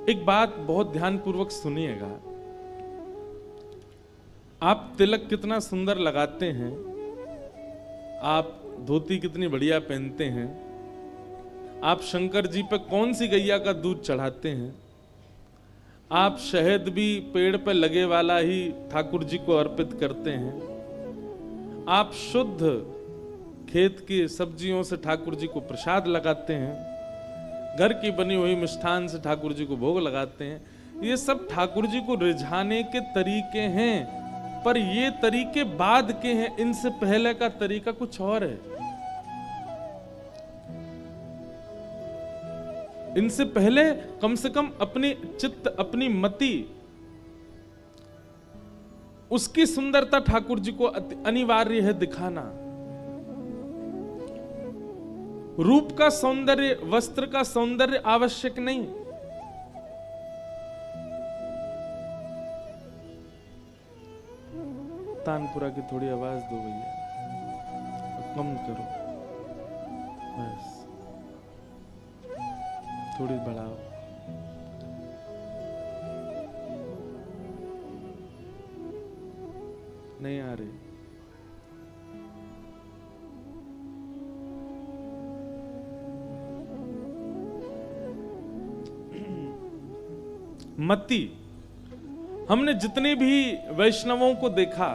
एक बात बहुत ध्यानपूर्वक सुनिएगा। आप तिलक कितना सुंदर लगाते हैं, आप धोती कितनी बढ़िया पहनते हैं, आप शंकर जी पे कौन सी गैया का दूध चढ़ाते हैं, आप शहद भी पेड़ पे लगे वाला ही ठाकुर जी को अर्पित करते हैं, आप शुद्ध खेत की सब्जियों से ठाकुर जी को प्रसाद लगाते हैं, घर की बनी हुई मिष्ठान से ठाकुर जी को भोग लगाते हैं। ये सब ठाकुर जी को रिझाने के तरीके हैं, पर ये तरीके बाद के हैं, इनसे पहले का तरीका कुछ और है। इनसे पहले कम से कम अपनी चित्त, अपनी मति, उसकी सुंदरता ठाकुर जी को अनिवार्य है दिखाना। रूप का सौंदर्य, वस्त्र का सौंदर्य आवश्यक नहीं। तानपुरा की थोड़ी आवाज दो भैया, कम करो, बस थोड़ी बढ़ाओ। नहीं आ रही। मति, हमने जितने भी वैष्णवों को देखा,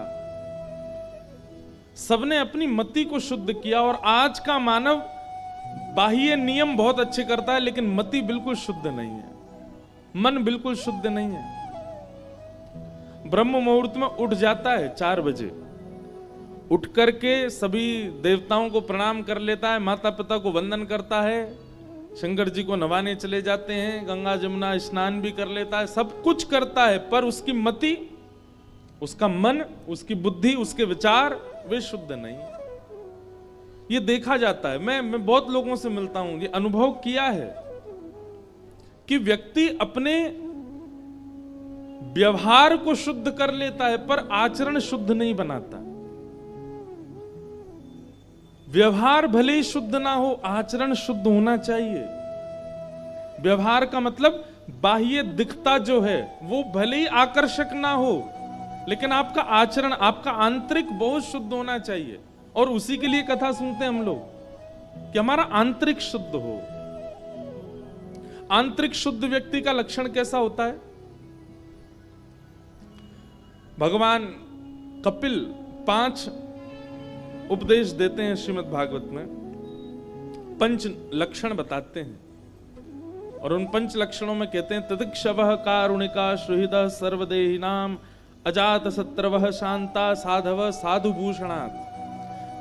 सबने अपनी मति को शुद्ध किया। और आज का मानव बाह्य नियम बहुत अच्छे करता है, लेकिन मति बिल्कुल शुद्ध नहीं है, मन बिल्कुल शुद्ध नहीं है। ब्रह्म मुहूर्त में उठ जाता है 4 बजे, उठ करके सभी देवताओं को प्रणाम कर लेता है, माता पिता को वंदन करता है, शंकर जी को नवाने चले जाते हैं, गंगा जमुना स्नान भी कर लेता है, सब कुछ करता है, पर उसकी मति, उसका मन, उसकी बुद्धि, उसके विचार वे शुद्ध नहीं। ये देखा जाता है। मैं बहुत लोगों से मिलता हूं, ये अनुभव किया है कि व्यक्ति अपने व्यवहार को शुद्ध कर लेता है, पर आचरण शुद्ध नहीं बनाता। व्यवहार भले ही शुद्ध ना हो, आचरण शुद्ध होना चाहिए। व्यवहार का मतलब बाह्य दिखता जो है वो भले ही आकर्षक ना हो, लेकिन आपका आचरण, आपका आंतरिक बहुत शुद्ध होना चाहिए। और उसी के लिए कथा सुनते हैं हम लोग कि हमारा आंतरिक शुद्ध हो। आंतरिक शुद्ध व्यक्ति का लक्षण कैसा होता है? भगवान कपिल 5 उपदेश देते हैं श्रीमद् भागवत में, 5 लक्षण बताते हैं। और उन 5 लक्षणों में कहते हैं, तितिक्षवः कारुणिका सुहृदः सर्वदेहिनाम अजात शत्रवः शांता साधवः साधुभूषणात्।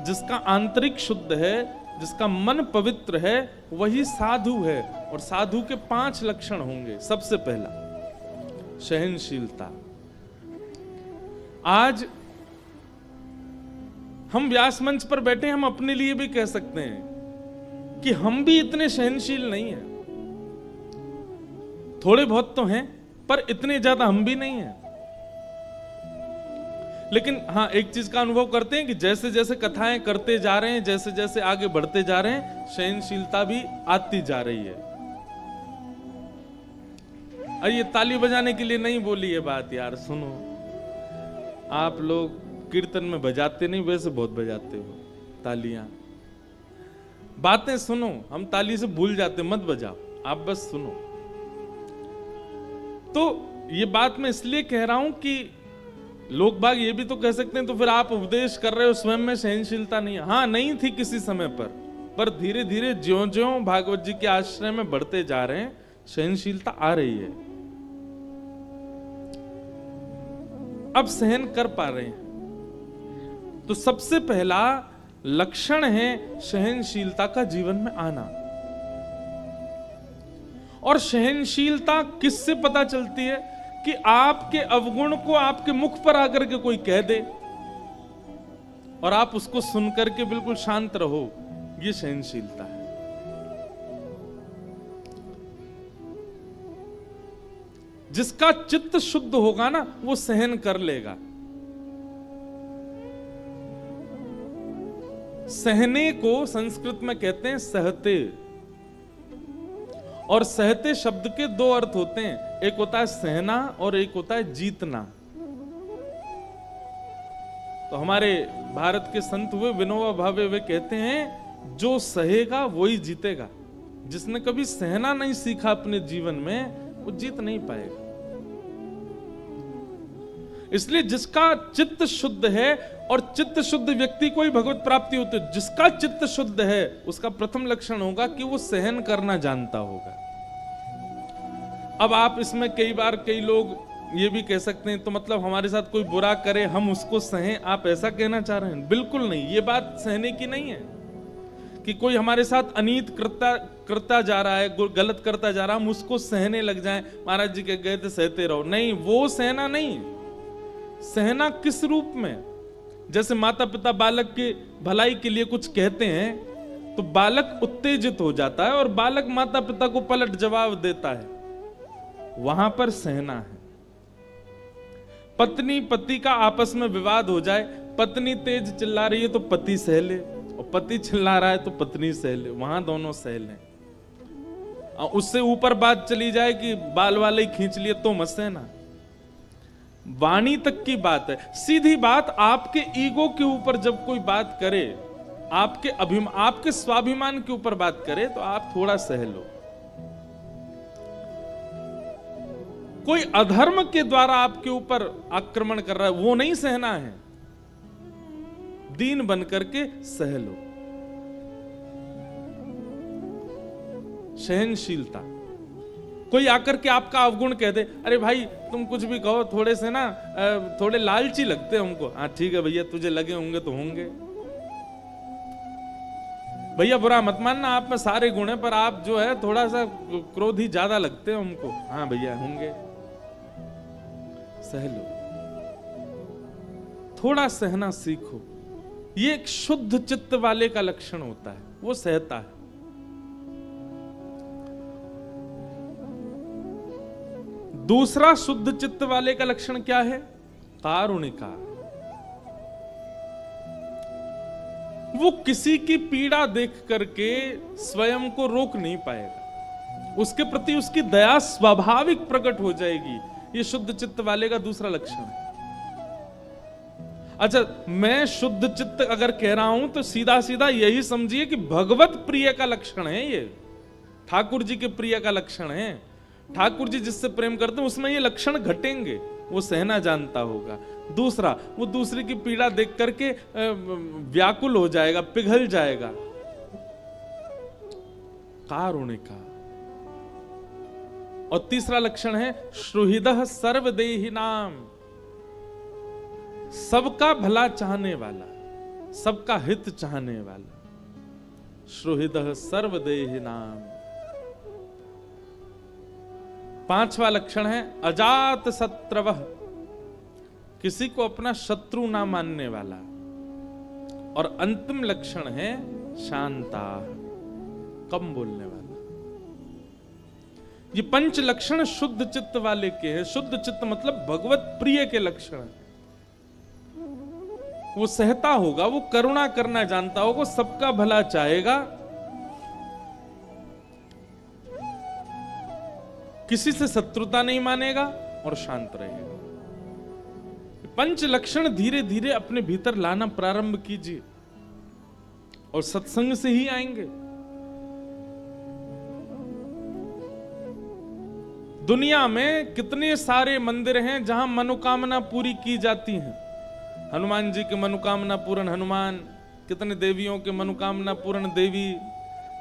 जिसका आंतरिक शुद्ध है, जिसका मन पवित्र है, वही साधु है। और साधु के 5 लक्षण होंगे। सबसे पहला सहनशीलता। आज हम व्यास मंच पर बैठे, हम अपने लिए भी कह सकते हैं कि हम भी इतने सहनशील नहीं हैं। थोड़े बहुत तो हैं, पर इतने ज्यादा हम भी नहीं हैं। लेकिन हाँ, एक चीज का अनुभव करते हैं कि जैसे जैसे कथाएं करते जा रहे हैं, जैसे जैसे आगे बढ़ते जा रहे हैं, सहनशीलता भी आती जा रही है। अरे ये ताली बजाने के लिए नहीं बोली ये बात यार, सुनो। आप लोग कीर्तन में बजाते नहीं, वैसे बहुत बजाते हो तालियां। बातें सुनो, हम ताली से भूल जाते, मत बजाओ, आप बस सुनो। तो ये बात मैं इसलिए कह रहा हूं कि लोग बाग ये भी तो कह सकते हैं, तो फिर आप उपदेश कर रहे हो, स्वयं में सहनशीलता नहीं है। हाँ, नहीं थी किसी समय पर धीरे धीरे ज्यों ज्यों भागवत जी के आश्रय में बढ़ते जा रहे हैं, सहनशीलता आ रही है। अब सहन कर पा रहे हैं। तो सबसे पहला लक्षण है सहनशीलता का जीवन में आना। और सहनशीलता किससे पता चलती है? कि आपके अवगुण को आपके मुख पर आकर के कोई कह दे और आप उसको सुनकर के बिल्कुल शांत रहो, ये सहनशीलता है। जिसका चित्त शुद्ध होगा ना, वो सहन कर लेगा। सहने को संस्कृत में कहते हैं सहते। और सहते शब्द के दो अर्थ होते हैं, एक होता है सहना और एक होता है जीतना। तो हमारे भारत के संत हुए विनोबा भावे, वे कहते हैं जो सहेगा वही जीतेगा। जिसने कभी सहना नहीं सीखा अपने जीवन में वो जीत नहीं पाएगा। इसलिए जिसका चित्त शुद्ध है, और चित्त शुद्ध व्यक्ति को ही भगवत प्राप्ति होती है। जिसका चित्त शुद्ध है उसका प्रथम लक्षण होगा कि वो सहन करना जानता होगा। अब आप इसमें कई बार कई लोग ये भी कह सकते हैं तो मतलब हमारे साथ कोई बुरा करे हम उसको सहें, आप ऐसा कहना चाह रहे हैं? बिल्कुल नहीं, ये बात सहने की नहीं है कि कोई हमारे साथ अनीत करता जा रहा है, गलत करता जा रहा है, हम उसको सहने लग जाएं। महाराज जी कह गए थे सहते रहो, नहीं, वो सहना नहीं। सहना किस रूप में? जैसे माता पिता बालक के भलाई के लिए कुछ कहते हैं तो बालक उत्तेजित हो जाता है और बालक माता पिता को पलट जवाब देता है, वहां पर सहना है। पत्नी पति का आपस में विवाद हो जाए, पत्नी तेज चिल्ला रही है तो पति सह ले, और पति चिल्ला रहा है तो पत्नी सह ले, वहां दोनों सह लें। उससे ऊपर बात चली जाए कि बाल वाले ही खींच लिए तो मत सहना। वाणी तक की बात है, सीधी बात। आपके ईगो के ऊपर जब कोई बात करे, आपके स्वाभिमान के ऊपर बात करे तो आप थोड़ा सह लो। कोई अधर्म के द्वारा आपके ऊपर आक्रमण कर रहा है, वो नहीं सहना है, दीन बन करके सह लो। सहनशीलता। कोई आकर के आपका अवगुण कह दे, अरे भाई तुम कुछ भी कहो, थोड़े से ना थोड़े लालची लगते हैं हमको। हाँ ठीक है भैया, तुझे लगे होंगे तो होंगे भैया, बुरा मत मानना, आप में सारे गुण हैं, पर आप जो है थोड़ा सा क्रोधी ज्यादा लगते हैं हमको। हाँ भैया होंगे, सह लो, थोड़ा सहना सीखो। ये एक शुद्ध चित्त वाले का लक्षण होता है, वो सहता है। दूसरा शुद्ध चित्त वाले का लक्षण क्या है? कारुणिका। वो किसी की पीड़ा देख करके स्वयं को रोक नहीं पाएगा, उसके प्रति उसकी दया स्वाभाविक प्रकट हो जाएगी। ये शुद्ध चित्त वाले का दूसरा लक्षण है। अच्छा, मैं शुद्ध चित्त अगर कह रहा हूं तो सीधा सीधा यही समझिए कि भगवत प्रिय का लक्षण है, ये ठाकुर जी के प्रिय का लक्षण है। ठाकुर जी जिससे प्रेम करते हैं उसमें ये लक्षण घटेंगे। वो सहना जानता होगा। दूसरा, वो दूसरे की पीड़ा देख करके व्याकुल हो जाएगा, पिघल जाएगा। कारुणिका। और तीसरा लक्षण है सुहृदः सर्वदेहिनाम, सबका भला चाहने वाला, सबका हित चाहने वाला। सुहृदः सर्वदेहिनाम। पांचवा लक्षण है अजात शत्रवः, किसी को अपना शत्रु ना मानने वाला। और अंतिम लक्षण है शांता, कम बोलने वाला। ये पंच लक्षण शुद्ध चित्त वाले के हैं। शुद्ध चित्त मतलब भगवत प्रिय के लक्षण। वो सहता होगा, वो करुणा करना जानता होगा, सबका भला चाहेगा, किसी से शत्रुता नहीं मानेगा और शांत रहेगा। पंच लक्षण धीरे धीरे अपने भीतर लाना प्रारंभ कीजिए और सत्संग से ही आएंगे। दुनिया में कितने सारे मंदिर हैं जहां मनोकामना पूरी की जाती है। हनुमान जी के मनोकामना पूर्ण हनुमान, कितने देवियों के मनोकामना पूर्ण देवी,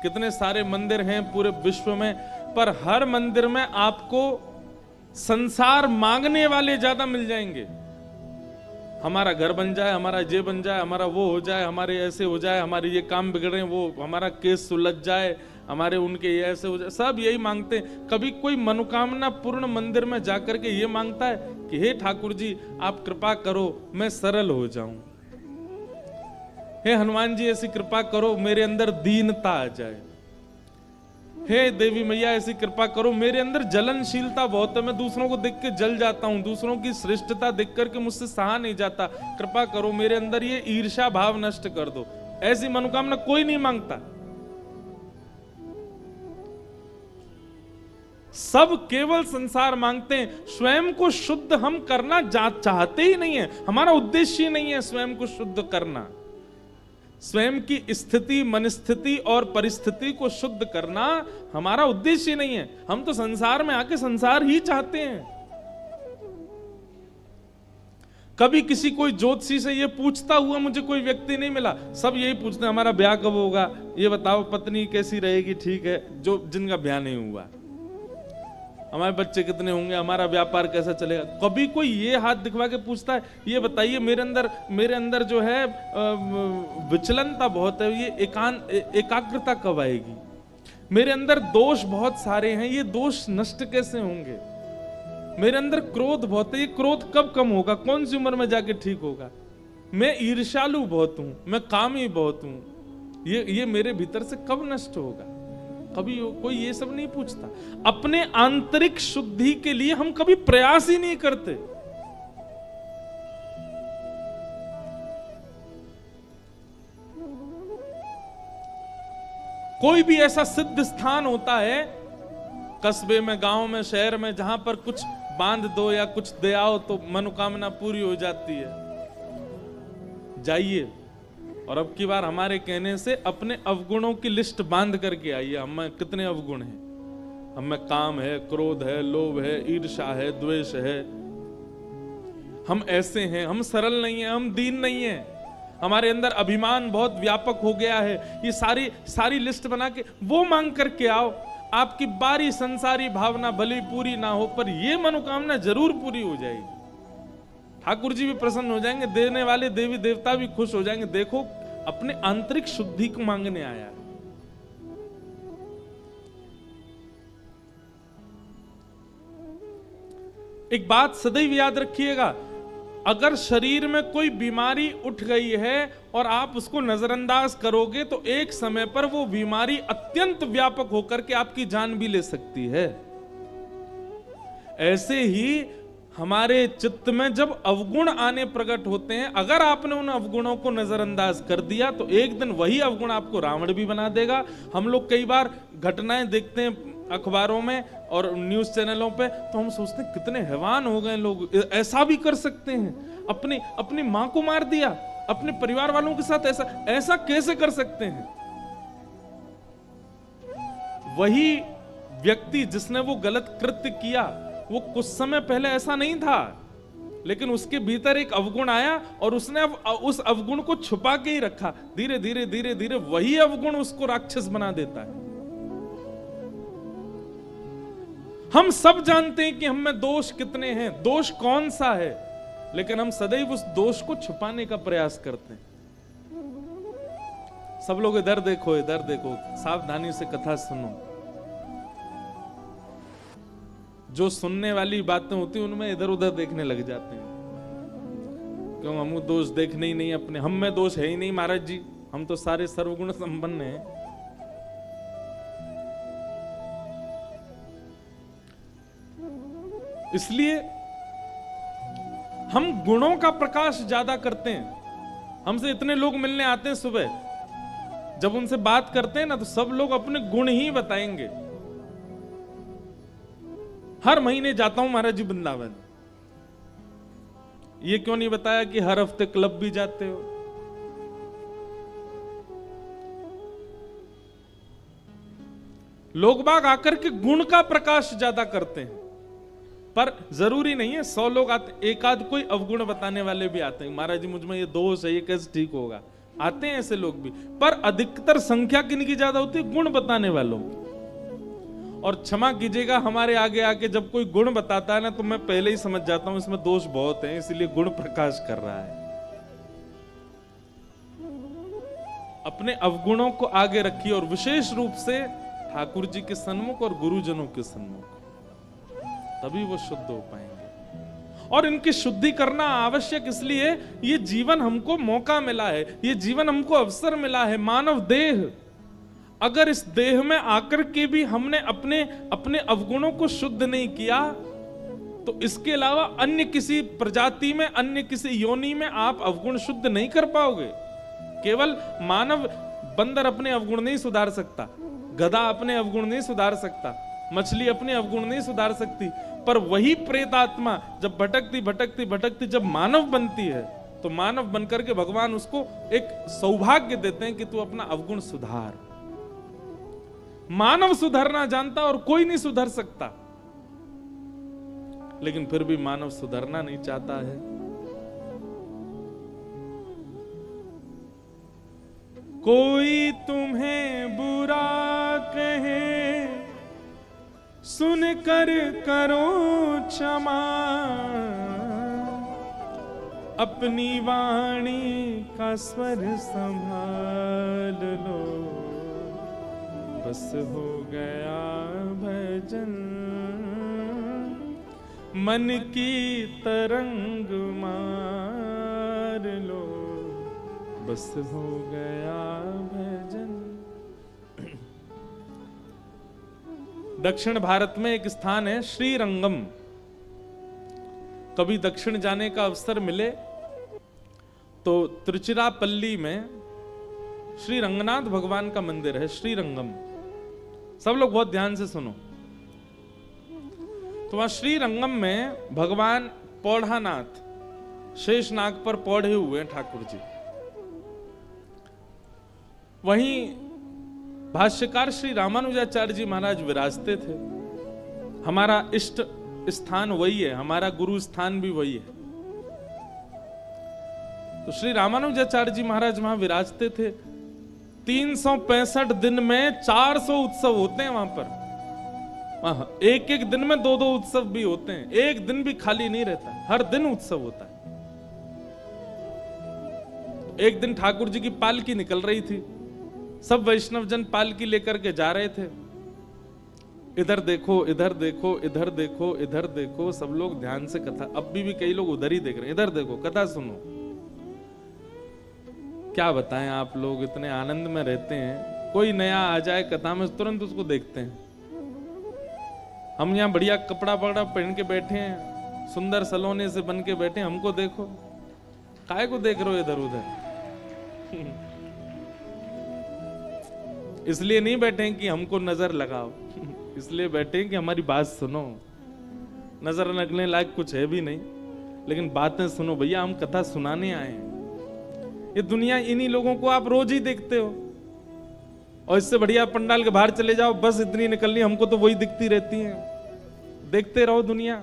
कितने सारे मंदिर हैं पूरे विश्व में। पर हर मंदिर में आपको संसार मांगने वाले ज्यादा मिल जाएंगे। हमारा घर बन जाए, हमारा ये बन जाए, हमारा वो हो जाए, हमारे ऐसे हो जाए, हमारे ये काम बिगड़े, वो हमारा केस सुलझ जाए, हमारे उनके ये ऐसे हो जाए, सब यही मांगते हैं। कभी कोई मनोकामना पूर्ण मंदिर में जाकर के ये मांगता है कि हे ठाकुर जी आप कृपा करो मैं सरल हो जाऊं, हे हनुमान जी ऐसी कृपा करो मेरे अंदर दीनता आ जाए, हे देवी मैया ऐसी कृपा करो मेरे अंदर जलनशीलता बहुत है, मैं दूसरों को देख के जल जाता हूं, दूसरों की श्रेष्ठता देख करके मुझसे सहा नहीं जाता, कृपा करो मेरे अंदर ये ईर्ष्या भाव नष्ट कर दो। ऐसी मनोकामना कोई नहीं मांगता। सब केवल संसार मांगते हैं, स्वयं को शुद्ध हम करना चाहते ही नहीं है। हमारा उद्देश्य ही नहीं है स्वयं को शुद्ध करना। स्वयं की स्थिति, मनस्थिति और परिस्थिति को शुद्ध करना हमारा उद्देश्य ही नहीं है। हम तो संसार में आके संसार ही चाहते हैं। कभी किसी कोई ज्योतिषी से ये पूछता हुआ मुझे कोई व्यक्ति नहीं मिला। सब यही पूछते हैं हमारा ब्याह कब होगा, ये बताओ पत्नी कैसी रहेगी, ठीक है, जो जिनका ब्याह नहीं हुआ, हमारे बच्चे कितने होंगे, हमारा व्यापार कैसा चलेगा। कभी कोई ये हाथ दिखवा के पूछता है ये बताइए मेरे अंदर जो है विचलनता बहुत है, ये एकाग्रता कब आएगी, मेरे अंदर दोष बहुत सारे हैं, ये दोष नष्ट कैसे होंगे, मेरे अंदर क्रोध बहुत है, ये क्रोध कब कम होगा, कौन सी उम्र में जाके ठीक होगा, मैं ईर्ष्यालु बहुत हूं, मैं कामी बहुत हूं, ये मेरे भीतर से कब नष्ट होगा। कभी कोई ये सब नहीं पूछता। अपने आंतरिक शुद्धि के लिए हम कभी प्रयास ही नहीं करते। कोई भी ऐसा सिद्ध स्थान होता है कस्बे में, गांव में, शहर में, जहां पर कुछ बांध दो या कुछ दे आओ तो मनोकामना पूरी हो जाती है, जाइए और अब की बार हमारे कहने से अपने अवगुणों की लिस्ट बांध करके आइए। हमें कितने अवगुण हैं, हमें काम है, क्रोध है, लोभ है, ईर्ष्या है, द्वेष है, हम ऐसे हैं, हम सरल नहीं हैं, हम दीन नहीं हैं, हमारे अंदर अभिमान बहुत व्यापक हो गया है। ये सारी लिस्ट बना के वो मांग करके आओ, आपकी बारी संसारी भावना भले पूरी ना हो पर ये मनोकामना जरूर पूरी हो जाएगी। ठाकुर जी भी प्रसन्न हो जाएंगे, देने वाले देवी देवता भी खुश हो जाएंगे। देखो अपने आंतरिक शुद्धि को मांगने आया। एक बात सदैव याद रखिएगा, अगर शरीर में कोई बीमारी उठ गई है और आप उसको नजरअंदाज करोगे तो एक समय पर वो बीमारी अत्यंत व्यापक होकर के आपकी जान भी ले सकती है। ऐसे ही हमारे चित्त में जब अवगुण आने प्रकट होते हैं, अगर आपने उन अवगुणों को नजरअंदाज कर दिया तो एक दिन वही अवगुण आपको रावण भी बना देगा। हम लोग कई बार घटनाएं देखते हैं अखबारों में और न्यूज चैनलों पे, तो हम सोचते हैं कितने हैवान हो गए लोग, ऐसा भी कर सकते हैं, अपनी मां को मार दिया, अपने परिवार वालों के साथ ऐसा कैसे कर सकते हैं। वही व्यक्ति जिसने वो गलत कृत्य किया वो कुछ समय पहले ऐसा नहीं था, लेकिन उसके भीतर एक अवगुण आया और उसने अब उस अवगुण को छुपा के ही रखा। धीरे धीरे धीरे धीरे वही अवगुण उसको राक्षस बना देता है। हम सब जानते हैं कि हम में दोष कितने हैं, दोष कौन सा है, लेकिन हम सदैव उस दोष को छुपाने का प्रयास करते हैं। सब लोग इधर देखो, सावधानी से कथा सुनो। जो सुनने वाली बातें होती हैं उनमें इधर उधर देखने लग जाते हैं, क्यों हम दोष देखने ही नहीं अपने, हम में दोष है ही नहीं महाराज जी, हम तो सारे सर्वगुण संपन्न हैं। इसलिए हम गुणों का प्रकाश ज्यादा करते हैं। हमसे इतने लोग मिलने आते हैं सुबह, जब उनसे बात करते हैं ना तो सब लोग अपने गुण ही बताएंगे। हर महीने जाता हूं महाराज जी वृंदावन, ये क्यों नहीं बताया कि हर हफ्ते क्लब भी जाते हो। लोग बाग आकर के गुण का प्रकाश ज्यादा करते हैं, पर जरूरी नहीं है 100 लोग आते, एक आध कोई अवगुण बताने वाले भी आते हैं, महाराज जी मुझ में ये दोष है, ये कैसे ठीक होगा, आते हैं ऐसे लोग भी, पर अधिकतर संख्या किनकी ज्यादा होती है, गुण बताने वालों की। और क्षमा कीजिएगा, हमारे आगे आके जब कोई गुण बताता है ना तो मैं पहले ही समझ जाता हूं इसमें दोष बहुत है, इसलिए गुण प्रकाश कर रहा है। अपने अवगुणों को आगे रखिए और विशेष रूप से ठाकुर जी के सन्मुख और गुरुजनों के सन्मुख, तभी वो शुद्ध हो पाएंगे। और इनकी शुद्धि करना आवश्यक इसलिए, ये जीवन हमको मौका मिला है, ये जीवन हमको अवसर मिला है, मानव देह। अगर इस देह में आकर के भी हमने अपने अवगुणों को शुद्ध नहीं किया तो इसके अलावा अन्य किसी प्रजाति में, अन्य किसी योनि में आप अवगुण शुद्ध नहीं कर पाओगे। केवल मानव, बंदर अपने अवगुण नहीं सुधार सकता, गधा अपने अवगुण नहीं सुधार सकता, मछली अपने अवगुण नहीं सुधार सकती, पर वही प्रेतात्मा जब भटकती भटकती भटकती जब मानव बनती है, तो मानव बनकर के भगवान उसको एक सौभाग्य देते हैं कि तू अपना अवगुण सुधार। मानव सुधरना जानता और कोई नहीं सुधर सकता, लेकिन फिर भी मानव सुधरना नहीं चाहता है। कोई तुम्हें बुरा कहे सुनकर करो क्षमा, अपनी वाणी का स्वर संभाल लो, बस हो गया भजन, मन की तरंग मार लो, बस हो गया भजन। दक्षिण भारत में एक स्थान है श्रीरंगम। कभी दक्षिण जाने का अवसर मिले तो तिरुचिरापल्ली में श्री रंगनाथ भगवान का मंदिर है, श्रीरंगम। सब लोग बहुत ध्यान से सुनो। तो वहां श्रीरंगम में भगवान पौढ़ानाथ शेषनाग पर पौढ़े हुए ठाकुर जी। वहीं भाष्यकार श्री रामानुजाचार्य जी महाराज विराजते थे। हमारा इष्ट स्थान वही है, हमारा गुरु स्थान भी वही है। तो श्री रामानुजाचार्य जी महाराज वहां विराजते थे। 365 दिन में 400 उत्सव होते हैं वहां पर। एक एक दिन में 2-2 उत्सव भी होते हैं। एक दिन भी खाली नहीं रहता, हर दिन उत्सव होता है। एक दिन ठाकुर जी की पालकी निकल रही थी, सब वैष्णव जन पालकी लेकर के जा रहे थे। इधर देखो, इधर देखो, इधर देखो, इधर देखो, सब लोग ध्यान से कथा। अब भी कई लोग उधर ही देख रहे हैं। इधर देखो, कथा सुनो। क्या बताएं, आप लोग इतने आनंद में रहते हैं। कोई नया आ जाए कथा में, तुरंत उसको देखते हैं। हम यहाँ बढ़िया कपड़ा पकड़ा पहन के बैठे हैं, सुंदर सलोने से बन के बैठे हैं, हमको देखो। काहे को देख रहे हो इधर उधर? इसलिए नहीं बैठे कि हमको नजर लगाओ, इसलिए बैठे कि हमारी बात सुनो। नजर लगने लायक कुछ है भी नहीं, लेकिन बातें सुनो। भैया हम कथा सुनाने आए हैं। ये दुनिया इन्हीं लोगों को आप रोज ही देखते हो, और इससे बढ़िया पंडाल के बाहर चले जाओ, बस इतनी निकलनी, हमको तो वही दिखती रहती है। देखते रहो दुनिया।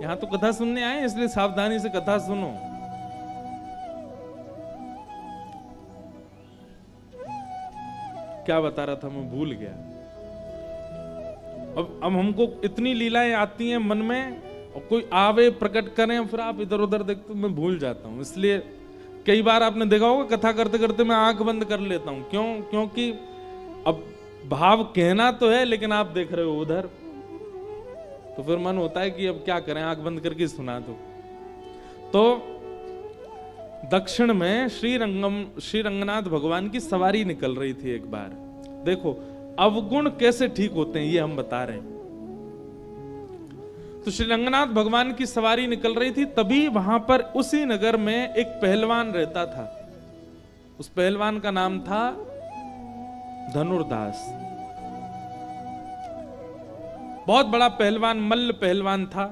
यहां तो कथा सुनने आए, इसलिए सावधानी से कथा सुनो। क्या बता रहा था मैं, भूल गया। अब हमको इतनी लीलाएं आती हैं मन में, और कोई आवे प्रकट करें, फिर आप इधर उधर देखते, मैं भूल जाता हूं। इसलिए कई बार आपने देखा होगा कथा करते करते मैं आंख बंद कर लेता हूं। क्यों? क्योंकि अब भाव कहना तो है, लेकिन आप देख रहे हो उधर, तो फिर मन होता है कि अब क्या करें, आंख बंद करके सुना दो। तो दक्षिण में श्री रंगनाथ भगवान की सवारी निकल रही थी एक बार। देखो अवगुण कैसे ठीक होते हैं, ये हम बता रहे हैं। तो श्री रंगनाथ भगवान की सवारी निकल रही थी, तभी वहां पर उसी नगर में एक पहलवान रहता था। उस पहलवान का नाम था धनुर्दास। बहुत बड़ा पहलवान, मल्ल पहलवान था।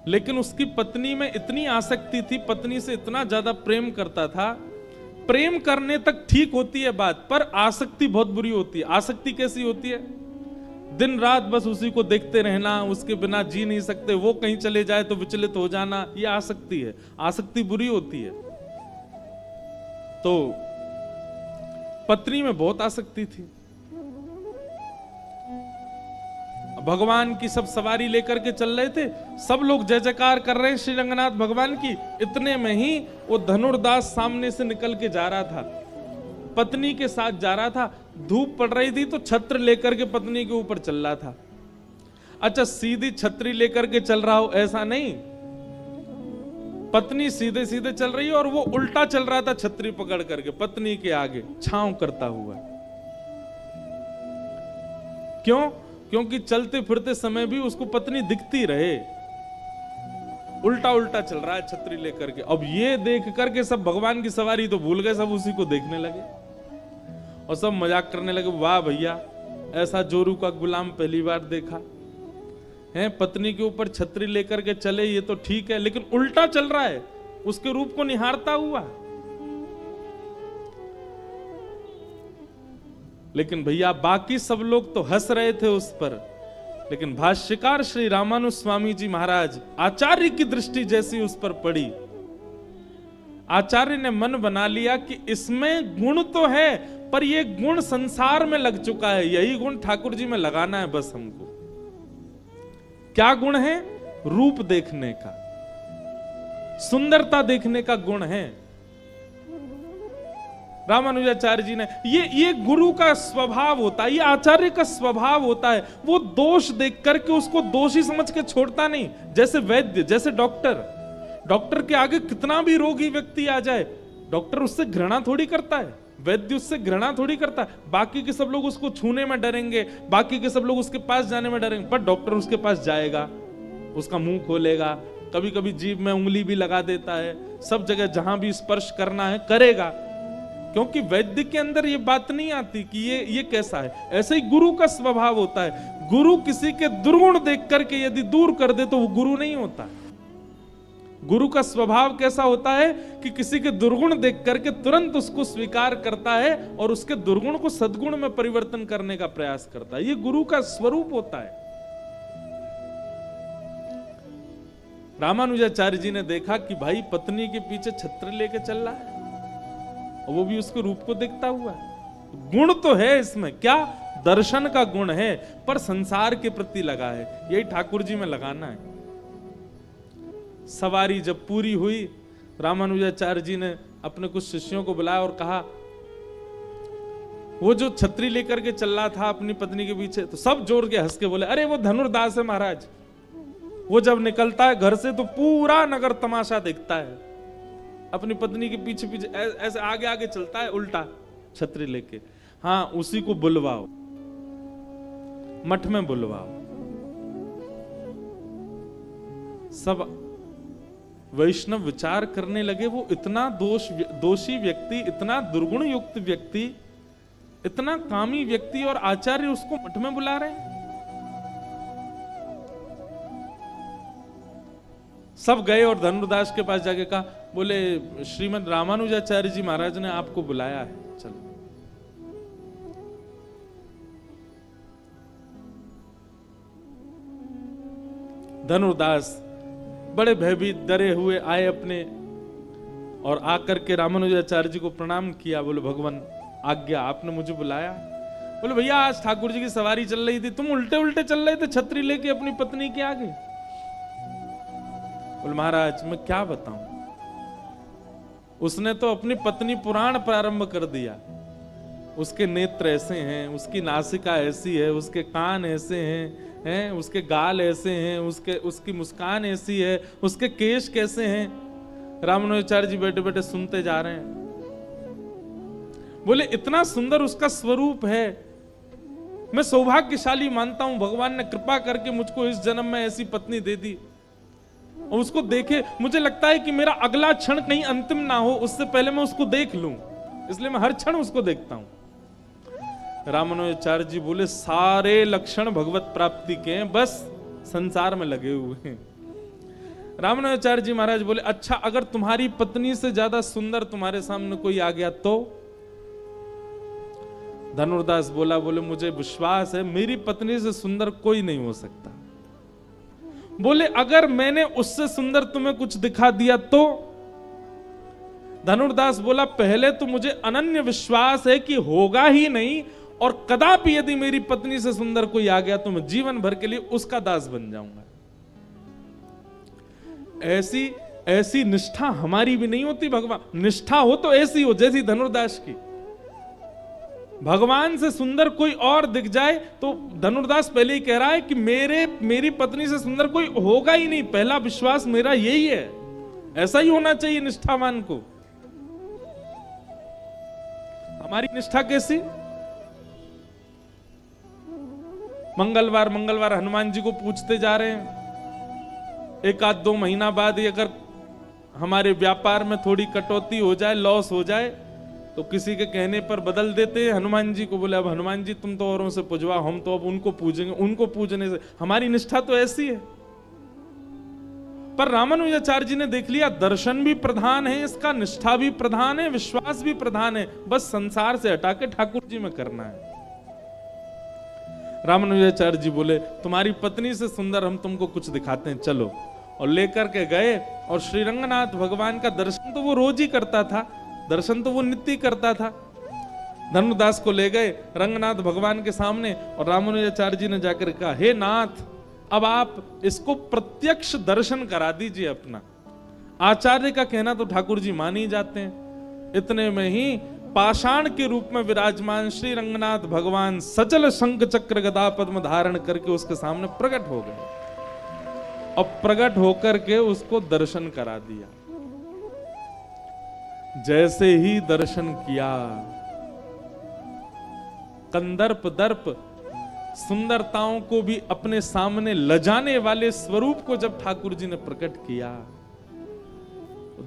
लेकिन उसकी पत्नी में इतनी आसक्ति थी, पत्नी से इतना ज्यादा प्रेम करता था। प्रेम करने तक ठीक होती है बात, पर आसक्ति बहुत बुरी होती है। आसक्ति कैसी होती है? दिन रात बस उसी को देखते रहना, उसके बिना जी नहीं सकते, वो कहीं चले जाए तो विचलित हो जाना, ये आसक्ति है। आसक्ति बुरी होती है। तो पत्नी में बहुत आसक्ति थी। भगवान की सब सवारी लेकर के चल रहे थे, सब लोग जय जयकार कर रहे हैं श्री रंगनाथ भगवान की। इतने में ही वो धनुर्दास सामने से निकल के जा रहा था, पत्नी के साथ जा रहा था। धूप पड़ रही थी तो छत्र लेकर के पत्नी के ऊपर चल रहा था। अच्छा, सीधी छतरी लेकर के चल रहा हो ऐसा नहीं, पत्नी सीधे सीधे चल रही है और वो उल्टा चल रहा था, छतरी पकड़ करके पत्नी के आगे छांव करता हुआ। क्यों? क्योंकि चलते फिरते समय भी उसको पत्नी दिखती रहे। उल्टा उल्टा चल रहा है छतरी लेकर के। अब ये देख करके सब भगवान की सवारी तो भूल गए, सब उसी को देखने लगे और सब मजाक करने लगे। वाह भैया, ऐसा जोरू का गुलाम पहली बार देखा है। पत्नी के ऊपर छतरी लेकर के चले, ये तो ठीक है, लेकिन उल्टा चल रहा है, उसके रूप को निहारता हुआ। लेकिन भैया बाकी सब लोग तो हंस रहे थे उस पर, लेकिन भाष्यकार श्री रामानुज स्वामी जी महाराज, आचार्य की दृष्टि जैसी उस पर पड़ी, आचार्य ने मन बना लिया कि इसमें गुण तो है, पर ये गुण संसार में लग चुका है, यही गुण ठाकुर जी में लगाना है बस हमको। क्या गुण है? रूप देखने का, सुंदरता देखने का गुण है। रामानुजाचार्य जी ने ये गुरु का स्वभाव होता है, ये आचार्य का स्वभाव होता है। वो दोष देख करके उसको दोषी समझ के छोड़ता नहीं। जैसे वैद्य, जैसे डॉक्टर के आगे कितना भी रोगी व्यक्ति आ जाए, डॉक्टर उससे घृणा थोड़ी करता है, वैद्य उससे घृणा थोड़ी करता है। बाकी के सब लोग उसको छूने में डरेंगे, बाकी के सब लोग उसके पास जाने में डरेंगे, पर डॉक्टर उसके पास जाएगा, उसका मुंह खोलेगा, कभी कभी जीभ में उंगली भी लगा देता है, सब जगह जहां भी स्पर्श करना है करेगा, क्योंकि वैद्य के अंदर ये बात नहीं आती कि ये कैसा है। ऐसे ही गुरु का स्वभाव होता है। गुरु किसी के दुर्गुण देख करके यदि दूर कर दे तो वो गुरु नहीं होता। गुरु का स्वभाव कैसा होता है कि किसी के दुर्गुण देख करके तुरंत उसको स्वीकार करता है और उसके दुर्गुण को सद्गुण में परिवर्तन करने का प्रयास करता है। ये गुरु का स्वरूप होता है। रामानुजाचार्य जी ने देखा कि भाई पत्नी के पीछे छत्र लेके चल रहा है, और वो भी उसके रूप को देखता हुआ है। गुण तो है इसमें, क्या? दर्शन का गुण है, पर संसार के प्रति लगा है। यही ठाकुर जी में लगाना है। सवारी जब पूरी हुई, रामानुजाचार्य जी ने अपने कुछ शिष्यों को बुलाया और कहा, वो जो छतरी लेकर के चल रहा था अपनी पत्नी के पीछे, तो सब जोर के हंस के बोले, अरे वो धनुर्दास है महाराज, वो जब निकलता है घर से तो पूरा नगर तमाशा देखता है, अपनी पत्नी के पीछे पीछे ऐसे आगे आगे चलता है उल्टा छतरी लेके। हाँ, उसी को बुलवाओ, मठ में बुलवाओ। सब वैष्णव विचार करने लगे, वो इतना दोषी व्यक्ति, इतना दुर्गुण युक्त व्यक्ति, इतना कामी व्यक्ति, और आचार्य उसको मठ में बुला रहे हैं। सब गए और धनुर्दास के पास जाके कहा, बोले श्रीमद रामानुजाचार्य जी महाराज ने आपको बुलाया है, चलो। धनुर्दास बड़े भयभीत डरे हुए आए अपने, और आकर के रामानुजाचार्य जी को प्रणाम किया। बोले भगवान आज्ञा, आपने मुझे बुलाया? बोले भैया आज ठाकुर जी की सवारी चल रही थी, तुम उल्टे उल्टे चल रहे थे छतरी लेके अपनी पत्नी के आगे। बोले महाराज मैं क्या बताऊं, उसने तो अपनी पत्नी पुराण प्रारंभ कर दिया। उसके नेत्र ऐसे हैं, उसकी नासिका ऐसी है, उसके कान ऐसे हैं, उसके गाल ऐसे हैं, उसकी मुस्कान ऐसी है, उसके केश कैसे हैं। रामानुजाचार्य जी बैठे बैठे सुनते जा रहे हैं। बोले इतना सुंदर उसका स्वरूप है, मैं सौभाग्यशाली मानता हूं, भगवान ने कृपा करके मुझको इस जन्म में ऐसी पत्नी दे दी। और उसको देखे मुझे लगता है कि मेरा अगला क्षण कहीं अंतिम ना हो, उससे पहले मैं उसको देख लूं, इसलिए मैं हर क्षण उसको देखता हूं। रामानुजाचार्य जी बोले सारे लक्षण भगवत प्राप्ति के हैं, बस संसार में लगे हुए हैं। रामानुजाचार्य जी महाराज बोले अच्छा, अगर तुम्हारी पत्नी से ज्यादा सुंदर तुम्हारे सामने कोई आ गया तो? धनुर्दास बोला, बोले मुझे विश्वास है मेरी पत्नी से सुंदर कोई नहीं हो सकता। बोले अगर मैंने उससे सुंदर तुम्हें कुछ दिखा दिया तो? धनुर्दास बोला पहले तो मुझे अनन्य विश्वास है कि होगा ही नहीं, और कदापि यदि मेरी पत्नी से सुंदर कोई आ गया तो मैं जीवन भर के लिए उसका दास बन जाऊंगा। ऐसी निष्ठा हमारी भी नहीं होती। भगवान निष्ठा हो तो ऐसी हो जैसी धनुर्दास की। भगवान से सुंदर कोई और दिख जाए तो धनुर्दास पहले ही कह रहा है कि मेरी पत्नी से सुंदर कोई होगा ही नहीं, पहला विश्वास मेरा यही है। ऐसा ही होना चाहिए निष्ठावान को। हमारी निष्ठा कैसी? मंगलवार हनुमान जी को पूछते जा रहे हैं, एक आध 2 महीना बाद अगर हमारे व्यापार में थोड़ी कटौती हो जाए, लॉस हो जाए, तो किसी के कहने पर बदल देते हैं हनुमान जी को। बोले अब हनुमान जी तुम तो औरों से पूजवा, हम तो अब उनको पूजेंगे। उनको पूजने से हमारी निष्ठा तो ऐसी है। पर रामानुजाचार्य जी ने देख लिया दर्शन भी प्रधान है इसका, निष्ठा भी प्रधान है, विश्वास भी प्रधान है, बस संसार से हटा के ठाकुर जी में करना है। रामानुजाचार्य जी बोले तुम्हारी पत्नी से सुंदर हम तुमको कुछ दिखाते हैं, चलो। और लेकर के गए और श्री रंगनाथ भगवान का दर्शन तो वो रोज ही करता था, दर्शन तो वो नित्य करता था। धनुदास को ले गए रंगनाथ भगवान के सामने और रामानुजाचार्य जी ने जाकर कहा, हे नाथ, अब आप इसको प्रत्यक्ष दर्शन करा दीजिए अपना। आचार्य का कहना तो ठाकुर जी मान ही जाते हैं। इतने में ही पाषाण के रूप में विराजमान श्री रंगनाथ भगवान सचल शंख चक्र गदा पद्म धारण करके उसके सामने प्रकट हो गए और प्रकट होकर के उसको दर्शन करा दिया। जैसे ही दर्शन किया, कंदर्प दर्प सुंदरताओं को भी अपने सामने लजाने वाले स्वरूप को जब ठाकुर जी ने प्रकट किया,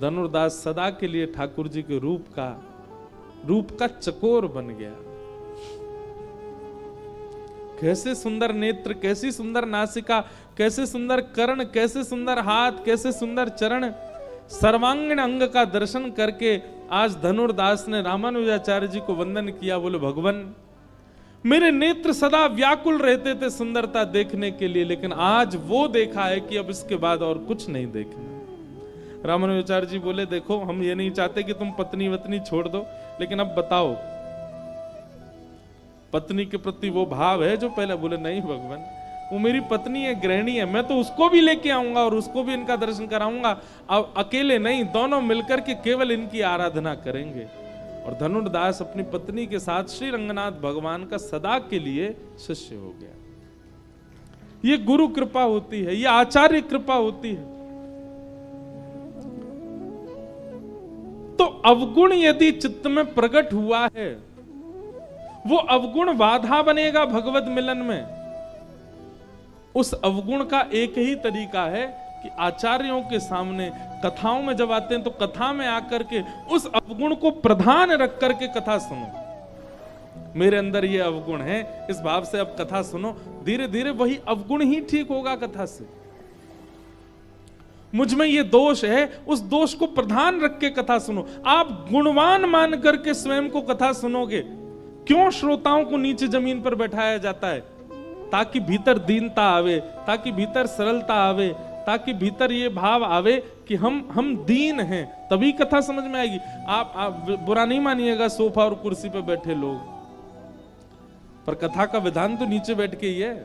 धनुर्दास सदा के लिए ठाकुर जी के रूप का चकोर बन गया। कैसे सुंदर नेत्र, कैसी सुंदर नासिका, कैसे सुंदर कर्ण, कैसे सुंदर हाथ, कैसे सुंदर चरण, सर्वांगीण अंग का दर्शन करके आज धनुर्दास ने रामानुजाचार्य जी को वंदन किया। बोले भगवान, मेरे नेत्र सदा व्याकुल रहते थे सुंदरता देखने के लिए, लेकिन आज वो देखा है कि अब इसके बाद और कुछ नहीं देखना। रामानुजाचार्य जी बोले देखो, हम ये नहीं चाहते कि तुम पत्नी वतनी छोड़ दो, लेकिन अब बताओ पत्नी के प्रति वो भाव है जो पहले। बोले नहीं भगवान, वो मेरी पत्नी है, गृहिणी है, मैं तो उसको भी लेके आऊंगा और उसको भी इनका दर्शन कराऊंगा। अब अकेले नहीं, दोनों मिलकर के केवल इनकी आराधना करेंगे। और धनुर्दास अपनी पत्नी के साथ श्री रंगनाथ भगवान का सदा के लिए शिष्य हो गया। ये गुरु कृपा होती है, ये आचार्य कृपा होती है। तो अवगुण यदि चित्त में प्रकट हुआ है, वो अवगुण बाधा बनेगा भगवत मिलन में। उस अवगुण का एक ही तरीका है कि आचार्यों के सामने कथाओं में जब आते हैं तो कथा में आकर के उस अवगुण को प्रधान रख करके कथा सुनो। मेरे अंदर ये अवगुण है, इस भाव से अब कथा सुनो। धीरे धीरे वही अवगुण ही ठीक होगा कथा से। मुझ में ये दोष है, उस दोष को प्रधान रख के कथा सुनो। आप गुणवान मान करके स्वयं को कथा सुनोगे। क्यों श्रोताओं को नीचे जमीन पर बैठाया जाता है? ताकि भीतर दीनता आवे, ताकि भीतर सरलता आवे, ताकि भीतर ये भाव आवे कि हम दीन हैं, तभी कथा समझ में आएगी। आप बुरा नहीं मानिएगा सोफा और कुर्सी पे बैठे लोग, पर कथा का विधान तो नीचे बैठ के ही है।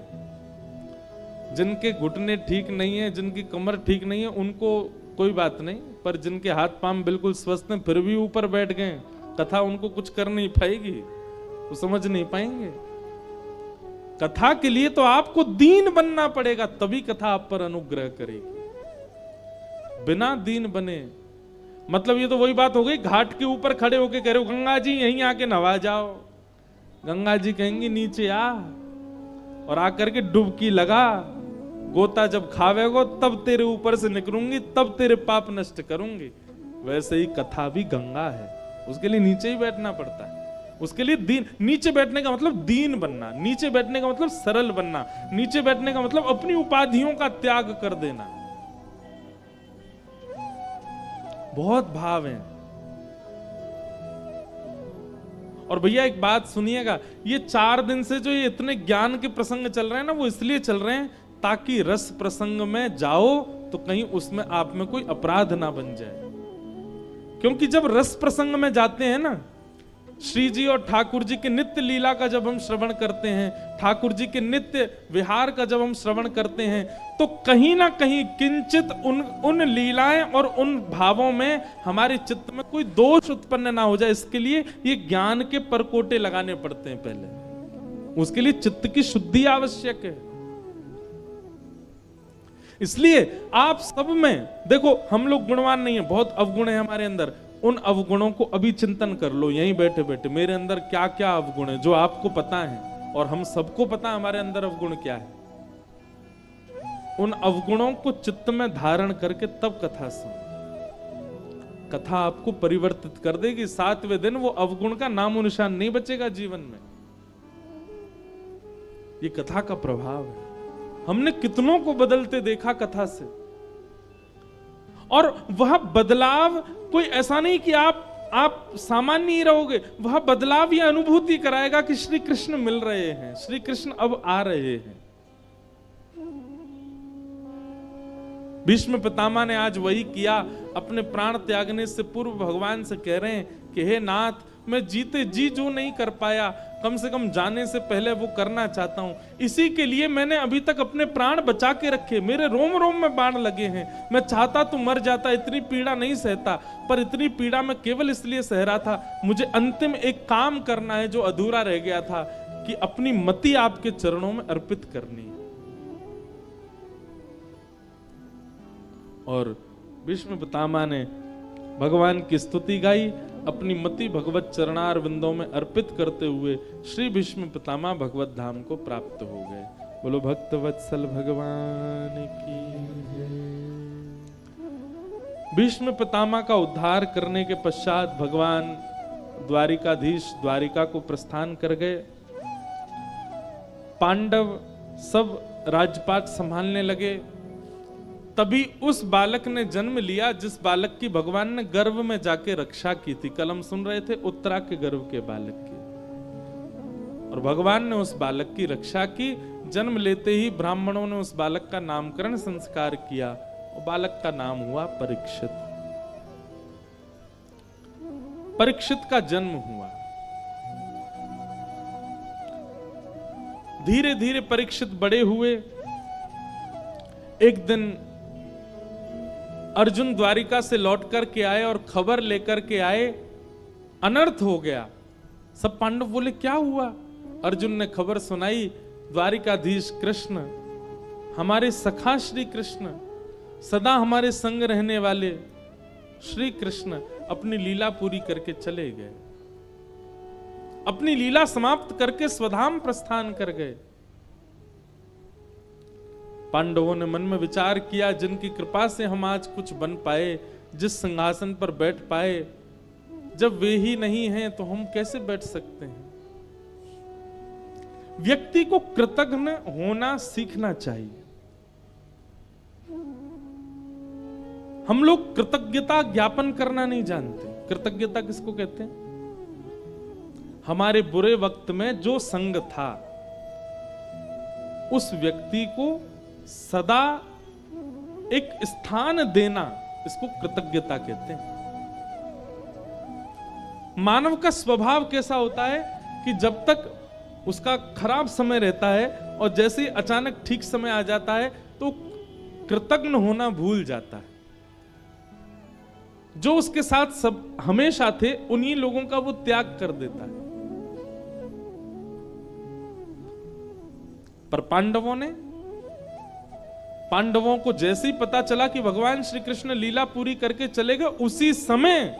जिनके घुटने ठीक नहीं है, जिनकी कमर ठीक नहीं है, उनको कोई बात नहीं, पर जिनके हाथ पांव बिल्कुल स्वस्थ हैं फिर भी ऊपर बैठ गए, कथा उनको कुछ कर नहीं पाएगी, वो समझ नहीं पाएंगे। कथा के लिए तो आपको दीन बनना पड़ेगा, तभी कथा आप पर अनुग्रह करेगी। बिना दीन बने, मतलब ये तो वही बात हो गई, घाट के ऊपर खड़े होके कह रहे हो गंगा जी यहीं आके नहा जाओ। गंगा जी कहेंगी नीचे आ, और आकर के डुबकी लगा, गोता जब खावेगो तब तेरे ऊपर से निकलूंगी, तब तेरे पाप नष्ट करूंगी। वैसे ही कथा भी गंगा है, उसके लिए नीचे ही बैठना पड़ता है। उसके लिए दीन, नीचे बैठने का मतलब दीन बनना, नीचे बैठने का मतलब सरल बनना, नीचे बैठने का मतलब अपनी उपाधियों का त्याग कर देना। बहुत भाव है। और भैया एक बात सुनिएगा, ये 4 दिन से जो ये इतने ज्ञान के प्रसंग चल रहे हैं ना, वो इसलिए चल रहे हैं ताकि रस प्रसंग में जाओ तो कहीं उसमें आप में कोई अपराध ना बन जाए। क्योंकि जब रस प्रसंग में जाते हैं ना, श्री जी और ठाकुर जी के नित्य लीला का जब हम श्रवण करते हैं, ठाकुर जी के नित्य विहार का जब हम श्रवण करते हैं, तो कहीं ना कहीं किंचित उन लीलाएं और उन भावों में हमारे चित्त में कोई दोष उत्पन्न ना हो जाए, इसके लिए ये ज्ञान के परकोटे लगाने पड़ते हैं। पहले उसके लिए चित्त की शुद्धि आवश्यक है। इसलिए आप सब में देखो, हम लोग गुणवान नहीं है, बहुत अवगुण है हमारे अंदर। उन अवगुणों को अभी चिंतन कर लो यहीं बैठे बैठे, मेरे अंदर क्या क्या अवगुण है जो आपको पता है और हम सबको पता है हमारे अंदर अवगुण क्या है। उन अवगुणों को चित्त में धारण करके तब कथा सुनो। कथा आपको परिवर्तित कर देगी। 7वें दिन वो अवगुण का नामो निशान नहीं बचेगा जीवन में। ये कथा का प्रभाव है। हमने कितनों को बदलते देखा कथा से, और वह बदलाव कोई ऐसा नहीं कि आप सामान्य ही रहोगे, वह बदलाव ये अनुभूति कराएगा कि श्री कृष्ण मिल रहे हैं, श्री कृष्ण अब आ रहे हैं। भीष्म पितामह ने आज वही किया। अपने प्राण त्यागने से पूर्व भगवान से कह रहे हैं कि हे नाथ, मैं जीते जी जो नहीं कर पाया, कम से कम जाने से पहले वो करना चाहता हूं। इसी के लिए मैंने अभी तक अपने प्राण बचा के रखे, मेरे रोम रोम में बाण लगे हैं। मैं चाहता तो मर जाता, इतनी पीड़ा नहीं सहता, पर इतनी पीड़ा मैं केवल इसलिए सह रहा था, मुझे अंतिम एक काम करना है जो अधूरा रह गया था, कि अपनी मति आपके चरणों में अर्पित करनी है। और भीष्म पितामह ने भगवान की स्तुति गाई, अपनी मति भगवत चरणार विंदों में अर्पित करते हुए श्री भीष्म पितामह भगवत धाम को प्राप्त हो गए। बोलो भक्त वत्सल भगवान की जय। भीष्म पितामह का उद्धार करने के पश्चात भगवान द्वारिकाधीश द्वारिका को प्रस्थान कर गए। पांडव सब राजपाट संभालने लगे। तभी उस बालक ने जन्म लिया जिस बालक की भगवान ने गर्भ में जाके रक्षा की थी। कल हम सुन रहे थे उत्तरा के गर्भ के बालक की, और भगवान ने उस बालक की रक्षा की। जन्म लेते ही ब्राह्मणों ने उस बालक का नामकरण संस्कार किया, और बालक का नाम हुआ परीक्षित। परीक्षित का जन्म हुआ। धीरे धीरे परीक्षित बड़े हुए। एक दिन अर्जुन द्वारिका से लौट कर के आए और खबर लेकर के आए, अनर्थ हो गया। सब पांडव बोले क्या हुआ? अर्जुन ने खबर सुनाई, द्वारिकाधीश कृष्ण, हमारे सखा श्री कृष्ण, सदा हमारे संग रहने वाले श्री कृष्ण अपनी लीला पूरी करके चले गए। अपनी लीला समाप्त करके स्वधाम प्रस्थान कर गए। पांडवों ने मन में विचार किया, जिनकी कृपा से हम आज कुछ बन पाए, जिस सिंहासन पर बैठ पाए, जब वे ही नहीं हैं तो हम कैसे बैठ सकते हैं? व्यक्ति को कृतज्ञ होना सीखना चाहिए। हम लोग कृतज्ञता ज्ञापन करना नहीं जानते। कृतज्ञता किसको कहते हैं? हमारे बुरे वक्त में जो संग था, उस व्यक्ति को सदा एक स्थान देना, इसको कृतज्ञता कहते हैं। मानव का स्वभाव कैसा होता है कि जब तक उसका खराब समय रहता है और जैसे ही अचानक ठीक समय आ जाता है तो कृतज्ञ होना भूल जाता है। जो उसके साथ सब हमेशा थे, उन्हीं लोगों का वो त्याग कर देता है। पर पांडवों को जैसे ही पता चला कि भगवान श्री कृष्ण लीला पूरी करके चले गए, उसी समय